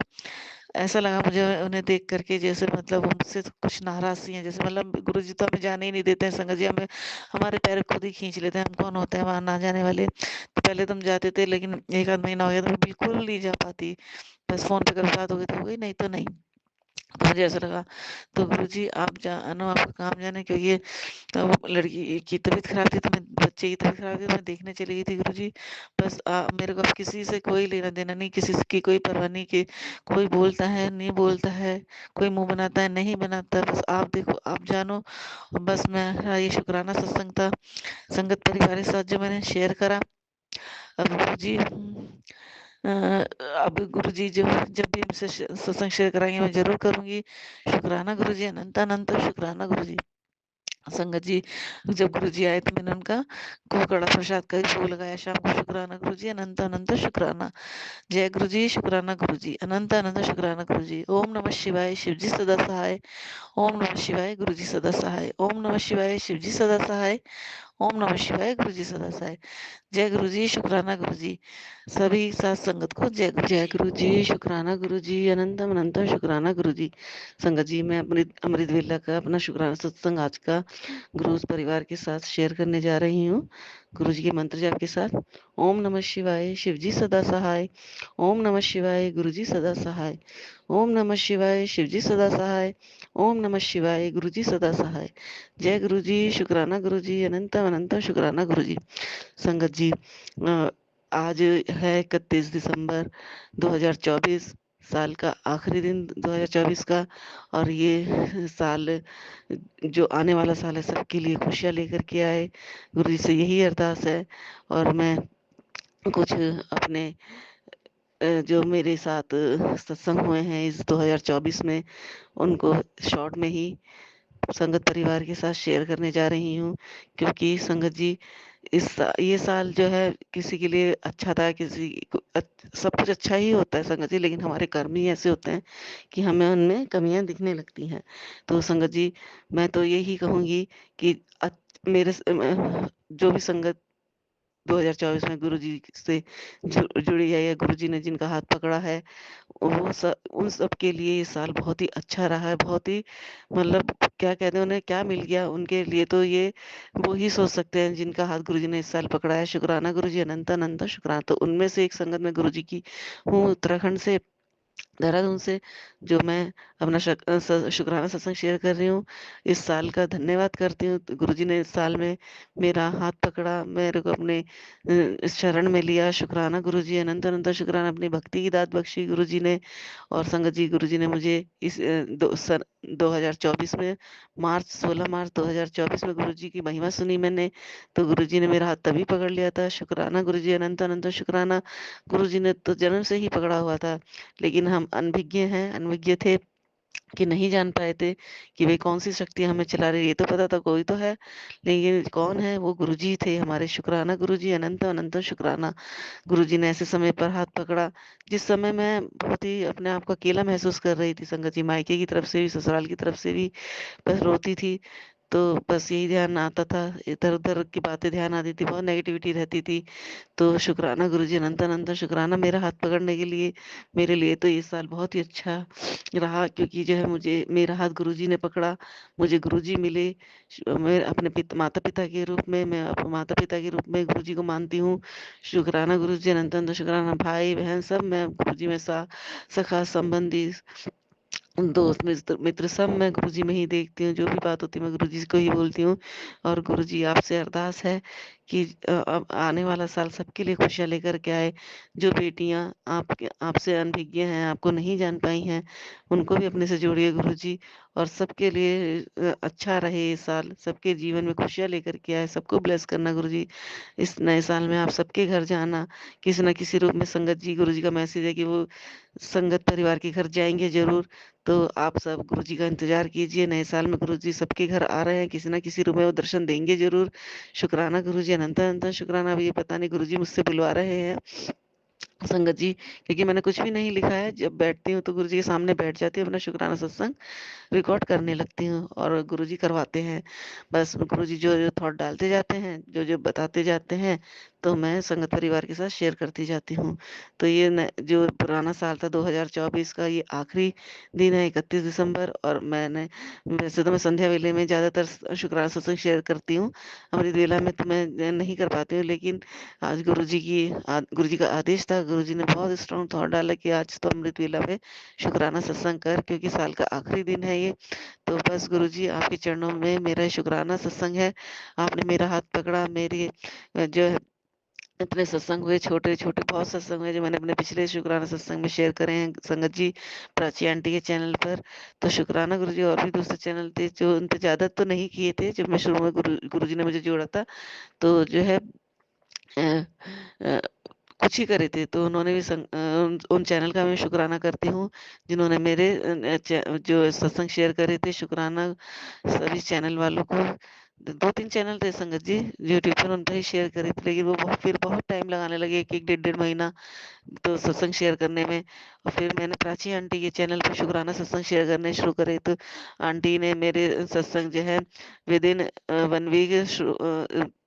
ऐसा लगा मुझे उन्हें देख करके जैसे मतलब वो मुझसे तो कुछ नाराज सी हैं, जैसे मतलब गुरुजी तो हमें जाने ही नहीं देते हैं संगत जी, हमें हमारे पैर खुद ही खींच लेते हैं, हम कौन होते हैं वहां ना जाने वाले। तो पहले तो हम जाते थे, लेकिन एक आध महीना हो गया तो मैं बिल्कुल नहीं जा पाती, बस फोन पे कभी बात हो गई तो हो गई, नहीं तो नहीं। तो मुझे ऐसा लगा, तो गुरुजी आप जानो, आपका काम जाने, क्योंकि ये तो वो लड़की की तबीयत खराब थी, तो मैं बच्चे की तबीयत खराब थी तो मैं देखने चली गई थी गुरुजी। बस मेरे को अब किसी से कोई लेना देना नहीं, किसी की कोई परवाह नहीं कि कोई बोलता है नहीं बोलता है, कोई मुंह बनाता है नहीं बनाता, बस आप देखो आप जानो। और बस मैं, हाँ, ये शुक्राना सत्संग था संगत परिवार के साथ जो मैंने शेयर करा। अब गुरुजी अब गुरुजी जो जब भी हमसे सत्संग शेयर कराएंगे मैं जरूर करूंगी। शुक्राना गुरुजी, अनंत अनंत शुक्राना गुरुजी। संगत जी जब गुरुजी आए तो मैंने उनका को कड़ा प्रसाद का भी भोग लगाया शाम को। शुक्राना गुरुजी, अनंत अनंत शुक्राना। जय गुरुजी, शुक्राना गुरुजी, अनंत अनंत शुक्राना गुरुजी। ओम नमः शिवाय, शिवजी सदा सहाय। ओम नमः शिवाय, गुरुजी सदा सहाय। ओम नमः शिवाय, शिवजी सदा सहाय। ओम नमः शिवाय, गुरुजी सदा सहाय। जय गुरुजी, शुक्राना गुरुजी। सभी सात संगत को जय गुरु। जय गुरुजी, शुक्राना गुरुजी, अनंतम अनंतम शुक्राना गुरुजी। संगत जी मैं अपनी अमृत वेला का अपना शुक्राना सत्संग आज का गुरु परिवार के साथ शेयर करने जा रही हूँ, गुरु जी के मंत्र जाप के साथ। ओम नमः शिवाय, शिवजी सदा सहाय। ओम नमः शिवाय, गुरुजी सदा सहाय। ओम नमः शिवाय, शिवजी सदा सहाय। ओम नमः शिवाय, गुरुजी सदा सहाय। जय गुरुजी, शुक्राना गुरुजी, अनंतम अनंतम शुक्राना गुरुजी। संगत जी आज है 31 दिसंबर 2024, साल का आखिरी दिन 2024 का। और ये साल जो आने वाला साल है सबके लिए खुशियां लेकर के आए, गुरु जी से यही अरदास है। और मैं कुछ अपने जो मेरे साथ सत्संग हुए हैं इस 2024 में, उनको शॉर्ट में ही संगत परिवार के साथ शेयर करने जा रही हूँ। क्योंकि संगत जी ये साल जो है किसी के लिए अच्छा था, किसी को सब कुछ अच्छा ही होता है संगत जी, लेकिन हमारे कर्म ही ऐसे होते हैं कि हमें उनमें कमियां दिखने लगती हैं। तो संगत जी मैं तो यही कहूंगी कि जो भी संगत 2024 में गुरु जी से जुड़ी है, या गुरु जी ने जिनका हाथ पकड़ा है, उन सब के लिए ये साल बहुत ही अच्छा रहा है, बहुत ही मतलब क्या कहते हैं, उन्हें क्या मिल गया उनके लिए तो ये वो ही सोच सकते हैं जिनका हाथ गुरुजी ने इस साल पकड़ा है। शुक्राना गुरुजी, अनंत अनंत शुक्राना। तो उनमें से एक संगत में गुरुजी की हूँ, उत्तराखंड से, देहरादून से। जो मैं अपना शुक्राना सत्संग शेयर कर रही हूँ, इस साल का धन्यवाद करती हूँ। गुरुजी ने इस साल में मेरा हाथ पकड़ा, मेरे को अपने इस शरण में लिया। शुक्राना गुरुजी, अनंत अनंत शुक्राना। अपनी भक्ति की दात बख्शी गुरुजी ने। और संगत जी, गुरुजी ने मुझे इस 2024 में मार्च 16 मार्च 2024 में गुरुजी की महिमा सुनी मैंने, तो गुरुजी ने मेरा हाथ तभी पकड़ लिया था। शुक्राना गुरुजी, अनंत अनंत शुक्राना। गुरुजी ने तो जन्म से ही पकड़ा हुआ था, लेकिन हम अनभिज्ञ हैं, अनविज्ञ थे कि नहीं जान पाए थे कि भाई कौन सी शक्ति हमें चला रही है। ये तो पता था कोई तो है, लेकिन कौन है, वो गुरुजी थे हमारे। शुक्राना गुरुजी, अनंत अनंत शुक्राना। गुरुजी ने ऐसे समय पर हाथ पकड़ा जिस समय मैं बहुत ही अपने आप को अकेला महसूस कर रही थी संगत जी, मायके की तरफ से भी ससुराल की तरफ से भी, बस रोती थी। तो बस यही ध्यान आता था, इधर उधर की बातें ध्यान आती थी, बहुत नेगेटिविटी रहती थी। तो शुक्राना गुरुजी, अनंत अनंत शुक्राना मेरा हाथ पकड़ने के लिए। मेरे लिए तो ये साल बहुत ही अच्छा रहा, क्योंकि जो है मुझे मेरा हाथ गुरुजी ने पकड़ा, मुझे गुरुजी मिले। मैं अपने माता पिता के रूप में, मैं अपने माता पिता के रूप में गुरुजी को मानती हूँ। शुक्राना गुरुजी, अनंत अनंत शुक्राना। भाई बहन सब मैं गुरुजी में सखा संबंधी, दोस्त मित्र मित्र सब मैं गुरुजी में ही देखती हूँ। जो भी बात होती है मैं गुरुजी को ही बोलती हूँ। और गुरुजी, आपसे अरदास है कि अब आने वाला साल सबके लिए खुशियाँ लेकर के आए। जो बेटियाँ आपके आपसे अनभिज्ञ हैं, आपको नहीं जान पाई हैं, उनको भी अपने से जोड़िए गुरुजी। और सबके लिए अच्छा रहे ये साल, सबके जीवन में खुशियाँ लेकर के आए, सबको ब्लेस करना गुरुजी। इस नए साल में आप सबके घर जाना, किसी न किसी रूप में। संगत जी, गुरुजी का मैसेज है कि वो संगत परिवार के घर जाएंगे जरूर। तो आप सब गुरुजी का इंतजार कीजिए। नए साल में गुरुजी सबके घर आ रहे हैं, किसी ना किसी रूप में वो दर्शन देंगे जरूर। शुक्राना गुरुजी, अनंत अनंत शुक्राना। अब ये पता नहीं गुरुजी मुझसे बुलवा रहे हैं संगत जी, क्योंकि मैंने कुछ भी नहीं लिखा है। जब बैठती हूँ तो गुरुजी के सामने बैठ जाती हूँ, अपना शुक्राना सत्संग रिकॉर्ड करने लगती हूँ और गुरुजी करवाते हैं। बस गुरुजी जो जो थॉट डालते जाते हैं, जो जो बताते जाते हैं, तो मैं संगत परिवार के साथ शेयर करती जाती हूँ। तो ये जो पुराना साल था 2024 का, ये आखिरी दिन है, 31 दिसंबर। और मैंने, वैसे तो मैं संध्या वेले में ज़्यादातर शुक्राना सत्संग शेयर करती हूँ, अमृत वेला में तो मैं नहीं कर पाती हूँ। लेकिन आज गुरुजी का आदेश था, गुरुजी ने बहुत स्ट्रॉन्ग थॉट डाला कि आज तो अमृत वेला में शुक्राना सत्संग कर, क्योंकि साल का आखिरी दिन है ये। तो बस गुरुजी, आपके चरणों में मेरा शुक्राना सत्संग है। आपने मेरा हाथ पकड़ा। मेरी जो है, इतने सत्संग हुए, छोटे छोटे बहुत सत्संग हुए जो मैंने अपने पिछले शुक्राना सत्संग में शेयर करे हैं संगत जी, प्राची आंटी के चैनल पर। तो शुक्राना गुरुजी। और भी दूसरे चैनल थे जो उन पे ज्यादा तो नहीं किए थे, जब मैं शुरू में गुरुजी ने मुझे जोड़ा था, तो जो है अ, अ, कुछ ही करे थे। तो उन्होंने भी उन चैनल का मैं शुक्राना करती हूँ जिन्होंने मेरे जो सत्संग शेयर करे थे। शुक्राना सभी चैनल वालों को। दो तीन चैनल थे संगत जी यूट्यूब पर, उन पर ही शेयर करे थे, लेकिन वो फिर बहुत टाइम लगाने लगे, एक एक डेढ़ डेढ़ महीना तो सत्संग शेयर करने में। और फिर मैंने प्राची आंटी के चैनल पे शुक्राना सत्संग शेयर करने शुरू करे, तो आंटी ने मेरे सत्संग जो है विद इन 1 वीक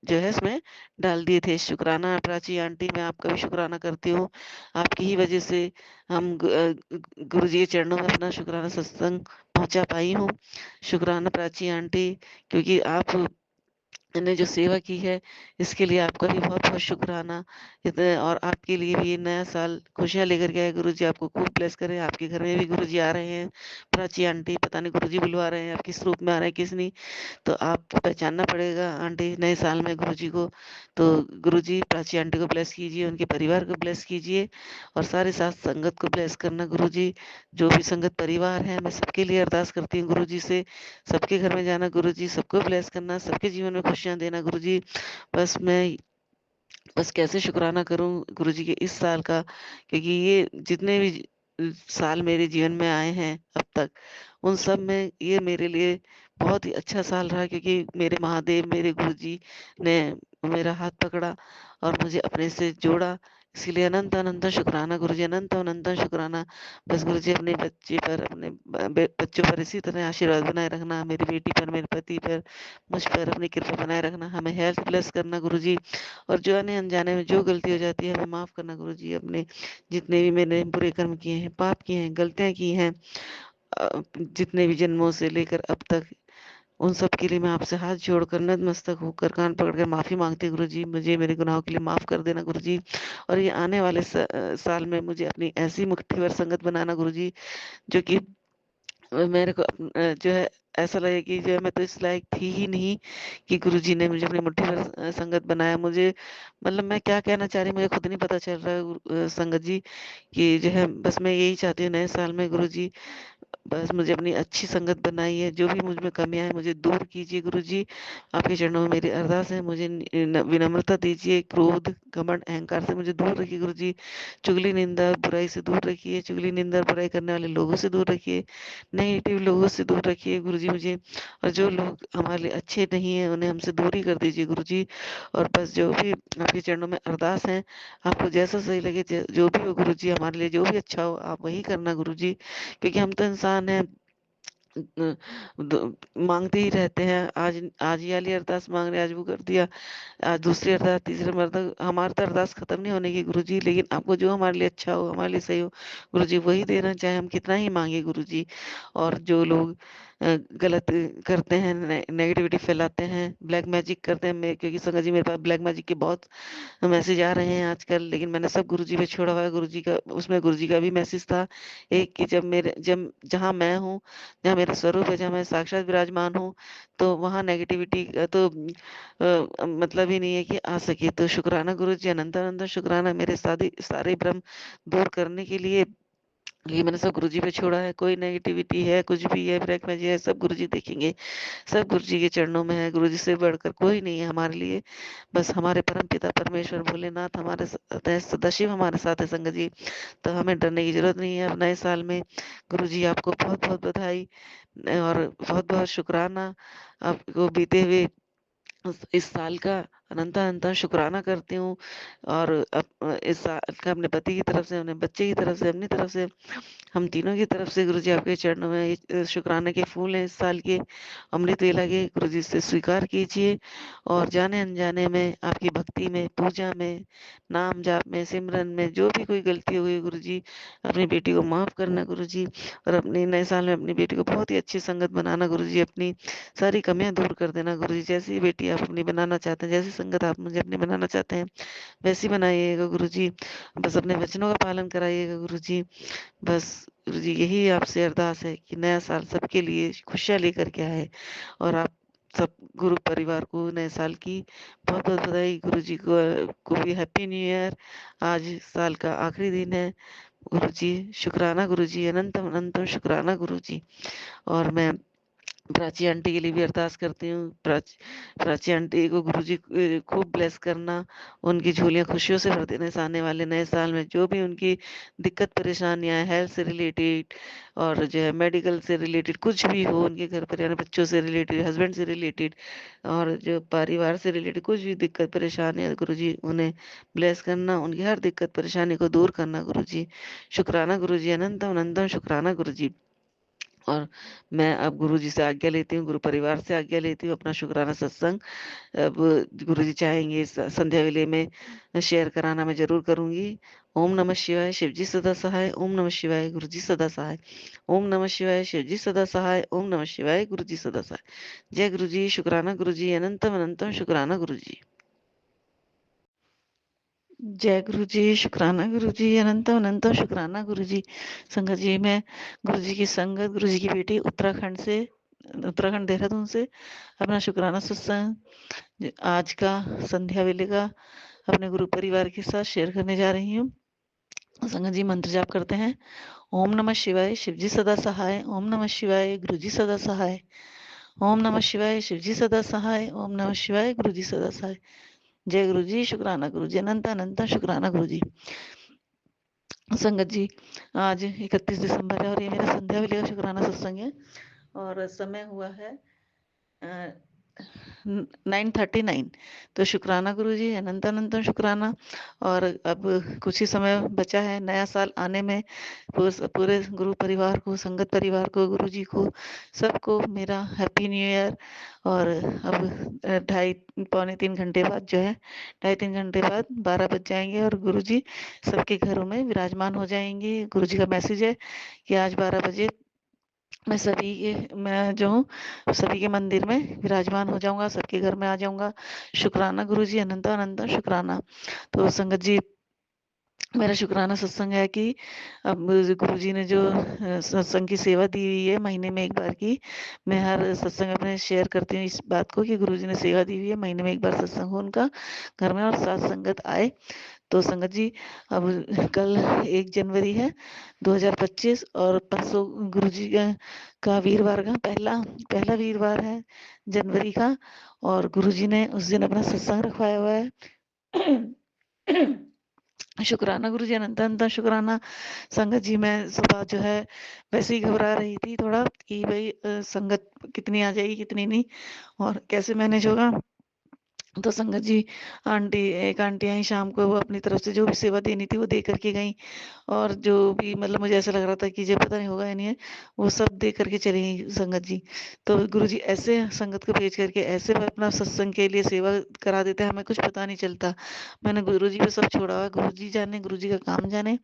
जो है इसमें डाल दिए थे। शुक्राना प्राची आंटी, मैं आपका भी शुक्राना करती हूँ। आपकी ही वजह से हम गुरु जी के चरणों में अपना शुक्राना सत्संग पहुंचा पाई हूँ। शुक्राना प्राची आंटी, क्योंकि आप ने जो सेवा की है, इसके लिए आपका भी बहुत बहुत शुक्राना। और आपके लिए भी ये नया साल खुशियां लेकर के आए। गुरु जी आपको खूब ब्लेस करें। आपके घर में भी गुरु जी आ रहे हैं। प्राची आंटी, पता नहीं गुरु जी बुलवा रहे हैं, आप किस रूप में आ रहे हैं किस नहीं, तो आपको पहचानना पड़ेगा आंटी नए साल में गुरु जी को। तो गुरु जी प्राची आंटी को ब्लेस कीजिए, उनके परिवार को ब्लेस कीजिए, और सारे साथ संगत को ब्लेस करना गुरु जी। जो भी संगत परिवार है, मैं सबके लिए अरदास करती हूँ गुरु जी से, सबके घर में जाना गुरु जी, सबको ब्लेस करना, सबके जीवन में खुशियां देना गुरु जी। बस मैं बस कैसे शुक्राना करूं गुरु जी के इस साल का, क्योंकि ये जितने भी साल मेरे जीवन में आए हैं अब तक, उन सब में ये मेरे लिए बहुत ही अच्छा साल रहा, क्योंकि मेरे महादेव, मेरे गुरु जी ने मेरा हाथ पकड़ा और मुझे अपने से जोड़ा। इसीलिए अनंत अनंत शुक्राना गुरु जी, अनंत अनंत शुक्राना। बस गुरु जी अपने बच्चे पर, अपने बच्चों पर इसी तरह आशीर्वाद बनाए रखना, मेरी बेटी पर, मेरे पति पर, मुझ पर अपनी कृपा बनाए रखना, हमें हेल्थ ब्लेस करना गुरु जी। और जो आने अनजाने में जो गलती हो जाती है, हमें माफ करना गुरु जी। अपने जितने भी मैंने बुरे कर्म किए हैं, पाप किए हैं, गलतियां की हैं, जितने भी जन्मों से लेकर अब तक, उन सब के लिए मैं आपसे हाथ जोड़कर नतमस्तक होकर कान पकड़कर माफ़ी माँगती हूँ गुरुजी, मुझे मेरे गुनाहों के लिए माफ़ कर देना गुरुजी। और ये आने वाले साल में मुझे अपनी ऐसी मुट्ठी भर संगत बनाना गुरुजी, जो कि मेरे को जो है ऐसा लगे कि जो है मैं तो इस लायक थी ही नहीं कि गुरुजी ने मुझे अपनी मुट्ठी भर संगत बनाया। मुझे मतलब मैं क्या कहना चाह रही हूँ मुझे खुद नहीं पता चल रहा है संगत जी, कि जो है बस मैं यही चाहती हूँ नए साल में गुरुजी, बस मुझे अपनी अच्छी संगत बनाई है, जो भी मुझ में कमियाँ हैं मुझे दूर कीजिए गुरुजी। आपके चरणों में मेरी अरदास है, मुझे विनम्रता दीजिए, क्रोध, घमंड, अहंकार से मुझे दूर रखिए गुरुजी। चुगली, निंदा, बुराई से दूर रखिए, चुगली, निंदा, बुराई करने वाले लोगों से दूर रखिए, नेगेटिव लोगों से दूर रखिए गुरुजी मुझे। और जो लोग हमारे लिए अच्छे नहीं हैं, उन्हें हमसे दूर ही कर दीजिए गुरुजी। और बस जो भी आपके चरणों में अरदास है, आपको जैसा सही लगे, जो भी हो गुरुजी, हमारे लिए जो भी अच्छा हो आप वही करना गुरुजी। क्योंकि हम तो इंसान हैं, मांगते ही रहते हैं। आज आज ये वाली अरदास मांग रहे, आज वो कर दिया, आज दूसरी अरदास, तीसरी अरदास, हमारी तो अरदास खत्म नहीं होने की गुरुजी। लेकिन आपको जो हमारे लिए अच्छा हो, हमारे लिए सही हो गुरुजी, वही देना, चाहे हम कितना ही मांगे गुरुजी। और जो लोग गलत करते हैं, नेगेटिविटी फैलाते हैं, ब्लैक मैजिक करते हैं, क्योंकि संगत जी मेरे पास ब्लैक मैजिक के बहुत मैसेज आ रहे हैं आजकल, लेकिन मैंने सब गुरुजी पे छोड़ा हुआ है। गुरुजी का, उसमें गुरुजी का भी मैसेज था एक, कि जब जहाँ मैं हूँ, जहाँ मेरा स्वरूप है, जहाँ मैं साक्षात विराजमान हूँ, तो वहाँ नेगेटिविटी का तो मतलब ही नहीं है कि आ सके। तो शुक्राना गुरुजी, अनंत अनंत शुक्राना, मेरे सारे सारे भ्रम दूर करने के लिए। ये मैंने सब गुरुजी पे छोड़ा है। कोई नेगेटिविटी है, कुछ भी है, ब्लैक मैजिक है, सब गुरुजी देखेंगे, सब गुरुजी के चरणों में है। गुरुजी से बढ़कर कोई नहीं है हमारे लिए, बस हमारे परम पिता परमेश्वर भोलेनाथ हमारे साथ है, सदाशिव हमारे साथ है संगत जी। तो हमें डरने की जरूरत नहीं है। अब नए साल में गुरुजी आपको बहुत बहुत बधाई और बहुत बहुत शुक्राना। आपको बीते हुए इस साल का अनंत अनंत शुक्राना करती हूँ। और इस साल का अपने पति की तरफ से, अपने बच्चे की तरफ से, अपनी तरफ से, हम तीनों की तरफ से गुरुजी आपके चरणों में ये शुक्राने के फूल हैं इस साल के, अमृत वेला के, गुरुजी से स्वीकार कीजिए। और जाने अनजाने में, आपकी भक्ति में, पूजा में, नाम जाप में, सिमरन में जो भी कोई गलती हुई गुरुजी, अपनी बेटी को माफ करना गुरुजी। और अपने नए साल में अपनी बेटी को बहुत ही अच्छी संगत बनाना गुरुजी, अपनी सारी कमियां दूर कर देना गुरुजी। जैसी बेटी आप अपनी बनाना चाहते हैं, जैसी संगत आप मुझे अपनी बनाना चाहते हैं, वैसी बनाइएगा गुरुजी। बस अपने वचनों का पालन कराइएगा गुरुजी। बस गुरुजी यही आपसे अरदास है कि नया साल सबके लिए खुशियाँ लेकर के आए। और आप सब गुरु परिवार को नए साल की बहुत बहुत बधाई। गुरुजी को भी हैप्पी न्यू ईयर। आज साल का आखिरी दिन है गुरुजी। शुक्राना गुरुजी, अनंत अनंत शुक्राना गुरुजी। और मैं प्राची आंटी के लिए भी अरदास करती हूँ। प्राची आंटी को गुरुजी खूब ब्लेस करना, उनकी झोलियाँ खुशियों से भर देना। इस आने वाले नए साल में जो भी उनकी दिक्कत परेशानियां हैं, हेल्थ से रिलेटेड और जो है मेडिकल से रिलेटेड, कुछ भी हो उनके घर परिवार, बच्चों से रिलेटेड, हस्बैंड से रिलेटेड और जो परिवार से रिलेटेड कुछ भी दिक्कत परेशानी है गुरुजी, उन्हें ब्लेस करना, उनकी हर दिक्कत परेशानी को दूर करना गुरुजी। शुक्राना गुरुजी, अनंत अनंत शुक्राना गुरुजी। और मैं अब गुरुजी से आज्ञा लेती हूँ, गुरु परिवार से आज्ञा लेती हूँ। अपना शुक्राना सत्संग अब गुरुजी चाहेंगे संध्या वेले में शेयर कराना, मैं जरूर करूंगी। ओम नमः शिवाय, शिवजी सदा सहाय। ओम नमः शिवाय, गुरुजी सदा सहाय। ओम नमः शिवाय, शिवजी सदा सहाय। ओम नमः शिवाय, गुरुजी सदा सहाय। जय गुरुजी, शुक्राना गुरुजी, अनंतम अनंतम शुक्राना गुरुजी। जय गुरु जी, शुक्राना गुरु जी, अनंत अनंत शुक्राना गुरु जी। संगत जी, मैं गुरु जी की संगत, गुरु जी की बेटी, उत्तराखंड देहरादून से अपना शुक्राना सत्संग आज का संध्या वेले का अपने गुरु परिवार के साथ शेयर करने जा रही हूँ। संगत जी मंत्र जाप करते हैं। ओम नमः शिवाय, शिवजी सदा सहाय। ओम नमः शिवाय, गुरु जी सदा सहाय। ओम नमः शिवाय, शिवजी सदा सहाय। ओम नमः शिवाय, गुरु जी सदा सहाय। जय गुरु जी, शुक्राना गुरु जी, अनंत अनंत शुक्राना गुरु जी। संगत जी, आज 31 दिसंबर है और ये मेरा संध्या वेले का शुक्राना सत्संग है। और समय हुआ है 9:39। तो शुक्राना गुरु जी, अनंत अनंत शुक्राना। और अब कुछ ही समय बचा है नया साल आने में। पूरे गुरु परिवार को, संगत परिवार को, गुरु जी को, सबको मेरा हैप्पी न्यू ईयर। और अब 2.5 पौने 3 घंटे बाद जो है, 2.5 3 घंटे बाद 12 बज जाएंगे और गुरु जी सबके घरों में विराजमान हो जाएंगे। गुरु जी का मैसेज है कि आज 12 बजे मैं जो हूँ सभी के मंदिर में विराजमान हो जाऊंगा, सबके घर में आ जाऊंगा। शुक्राना गुरुजी, अनंत अनंत शुक्राना। तो संगत जी, मेरा शुक्राना सत्संग है कि अब गुरुजी ने जो सत्संग की सेवा दी हुई है महीने में एक बार की, मैं हर सत्संग में शेयर करती हूँ इस बात को कि गुरुजी ने सेवा दी हुई है, महीने में एक बार सत्संग हो उनका घर में और साथ संगत आए। तो संगत जी, अब कल 1 जनवरी है 2025 और परसों गुरुजी का वीरवार का पहला पहला वीरवार है जनवरी का, और गुरुजी ने उस दिन अपना सत्संग रखवाया हुआ है। शुक्राना गुरुजी, अनंत अनंत शुक्राना। संगत जी, मैं सुबह जो है वैसे ही घबरा रही थी थोड़ा कि भाई संगत कितनी आ जाएगी कितनी नहीं और कैसे मैनेज होगा। तो संगत जी, एक आंटी आई शाम को, वो अपनी तरफ से जो भी सेवा देनी थी वो दे करके गई, और जो भी मतलब मुझे ऐसा लग रहा था कि ये पता नहीं होगा या नहीं है, वो सब दे करके चली गई संगत जी। तो गुरुजी ऐसे संगत को भेज करके ऐसे वो अपना सत्संग के लिए सेवा करा देते हैं, हमें कुछ पता नहीं चलता। मैंने गुरुजी पे सब छोड़ा हुआ है, गुरुजी जाने, गुरुजी का काम जाने।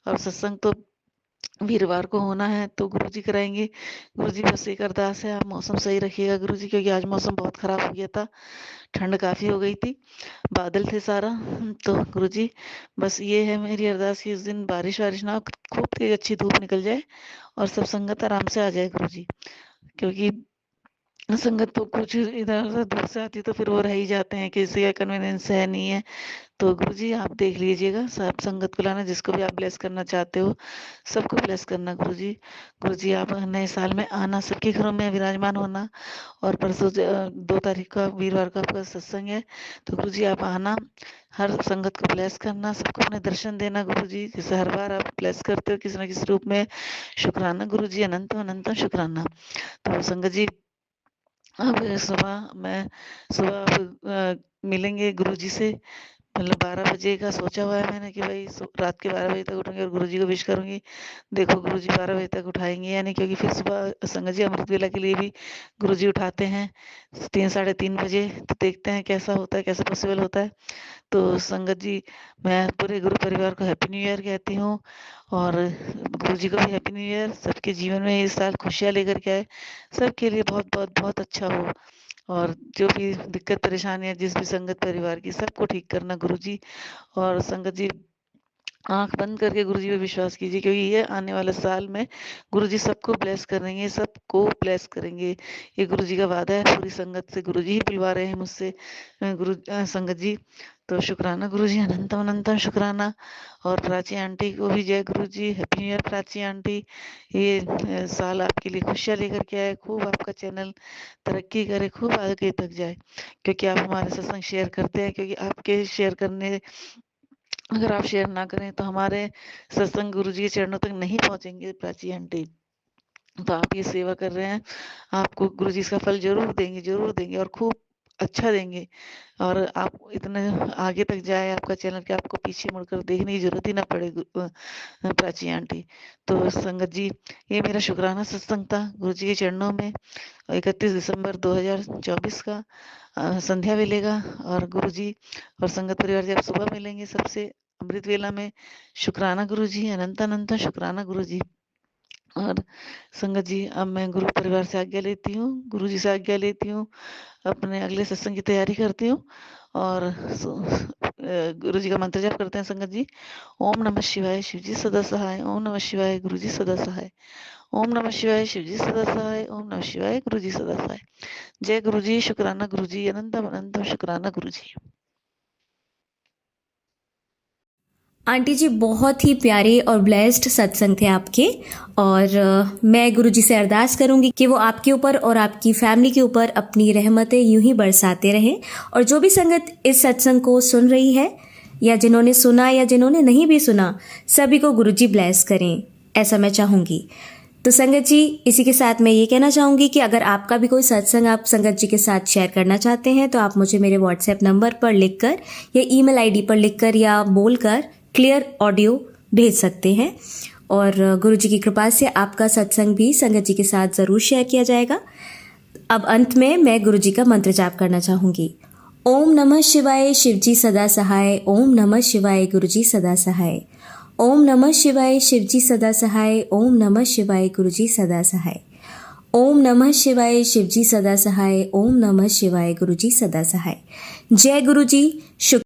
और सत्संग तो वीरवार को होना है तो गुरुजी कराएंगे। गुरुजी बस एक अरदास है, आप मौसम सही रखिएगा गुरुजी, क्योंकि आज मौसम बहुत खराब हो गया था, ठंड काफी हो गई थी, बादल थे सारा। तो गुरुजी, बस ये है मेरी अरदास कि इस दिन बारिश वारिश ना हो, खूब तेज अच्छी धूप निकल जाए और सब संगत आराम से आ जाए गुरुजी। क्योंकि संगत तो कुछ इधर उधर दूर से आती तो फिर वो रह ही जाते हैं, किसी का कन्वीनियंस है नहीं है। तो गुरुजी आप देख लीजिएगा, सब संगत को लाना, जिसको भी आप ब्लेस करना चाहते हो सबको ब्लेस करना गुरुजी। गुरुजी आप नए साल में आना, सबके घरों में विराजमान होना। और परसों 2 तारीख का वीरवार का आपका सत्संग है, तो गुरुजी आप आना, हर संगत को ब्लेस करना, सबको अपने दर्शन देना गुरुजी, जैसे हर बार आप ब्लेस करते हो किसी न किसी रूप में। शुक्राना गुरुजी, अनंत अनंत शुक्राना। तो संगत जी, अब सुबह अब मिलेंगे गुरुजी से, मतलब 12 बजे का सोचा हुआ है मैंने कि भाई रात के 12 बजे तक उठूंगी और गुरुजी को विश करूंगी। देखो गुरुजी 12 बजे तक उठाएंगे या नहीं, क्योंकि फिर सुबह संगत जी अमृत वेला के लिए भी गुरुजी उठाते हैं 3 साढ़े 3 बजे। तो देखते हैं कैसा होता है, कैसा पॉसिबल होता है। तो संगत जी, मैं पूरे गुरु परिवार को हैप्पी न्यू ईयर कहती हूँ, और गुरु जी को भी हैप्पी न्यू ईयर। सबके जीवन में इस साल खुशियाँ लेकर के आए, सबके लिए बहुत बहुत बहुत अच्छा हो। और जो भी दिक्कत परेशानियां जिस भी संगत परिवार की, सबको ठीक करना गुरुजी। और संगत जी, आंख बंद करके गुरुजी पे विश्वास कीजिए, क्योंकि ये आने वाले साल में गुरुजी सबको ब्लेस करेंगे, सबको ब्लेस करेंगे, ये गुरुजी का वादा है। पूरी संगत से गुरुजी ही बुलवा रहे हैं मुझसे, संगत जी। तो शुक्राना गुरुजी, अनंत अनंत शुक्राना। और प्राची आंटी को भी जय Guruji, happy new year Prachi aunty. ये साल आपके लिए खुशियाँ लेकर के आए, खूब आपका चैनल तरक्की करे, खूब आगे तक जाए, क्योंकि आप हमारे सत्संग शेयर करते हैं। क्योंकि आपके शेयर करने, अगर आप शेयर ना करें तो हमारे सत्संग गुरुजी के चरणों तक नहीं पहुंचेंगे प्राची आंटी। तो आप ये सेवा कर रहे हैं, आपको गुरुजी इसका फल जरूर देंगे और खूब अच्छा देंगे। और आप इतने आगे तक जाए आपका चैनल कि आपको पीछे मुड़कर देखने की जरूरत ही ना पड़े प्राची आंटी। तो संगत जी, ये मेरा शुक्राना सत्संग था गुरुजी के चरणों में, 31 दिसंबर 2024 का संध्या मिलेगा। और गुरुजी और संगत परिवार जब सुबह मिलेंगे सबसे अमृत वेला में, शुक्राना गुरुजी, अनंत अनंत शुक्राना गुरुजी। और संगत जी, अब मैं गुरु परिवार से आज्ञा लेती हूँ, गुरुजी से आज्ञा लेती हूँ, अपने अगले सत्संग की तैयारी करती हूँ। और गुरु जी का मंत्र जाप करते हैं संगत जी। ओम नमः शिवाय, शिव जी सदा सहाय। ओम नमः शिवाय, गुरु जी सदा सहाय। ओम नमः शिवाय, शिव जी सदा सहाय। ओम नमः शिवाय, गुरु जी सदा सहाय। जय गुरु जी, शुक्राना गुरु जी, अनंत अनंत शुक्राना गुरु जी। आंटी जी, बहुत ही प्यारे और ब्लेस्ड सत्संग थे आपके। और मैं गुरुजी से अरदास करूंगी कि वो आपके ऊपर और आपकी फैमिली के ऊपर अपनी रहमतें यूं ही बरसाते रहें। और जो भी संगत इस सत्संग को सुन रही है, या जिन्होंने सुना या जिन्होंने नहीं भी सुना, सभी को गुरुजी ब्लेस करें, ऐसा मैं चाहूंगी। तो संगत जी, इसी के साथ मैं ये कहना चाहूंगी कि अगर आपका भी कोई सत्संग आप संगत जी के साथ शेयर करना चाहते हैं, तो आप मुझे मेरे व्हाट्सएप नंबर पर लिखकर या ईमेल आईडी पर लिखकर या बोलकर क्लियर ऑडियो भेज सकते हैं। और गुरु जी की कृपा से आपका सत्संग भी संगत जी के साथ ज़रूर शेयर किया जाएगा। अब अंत में मैं गुरु जी का मंत्र जाप करना चाहूँगी। ओम नमः शिवाय, शिव जी सदा सहाय। ओम नमः शिवाय, गुरु जी सदा सहाय। ओम नमः शिवाय, शिव जी सदा सहाय। ओम नमः शिवाय, गुरु जी सदा सहाय। ओम नमः शिवाय, शिवजी सदा सहाय। ओम नमः शिवाय, गुरुजी सदा सहाय। जय गुरुजी।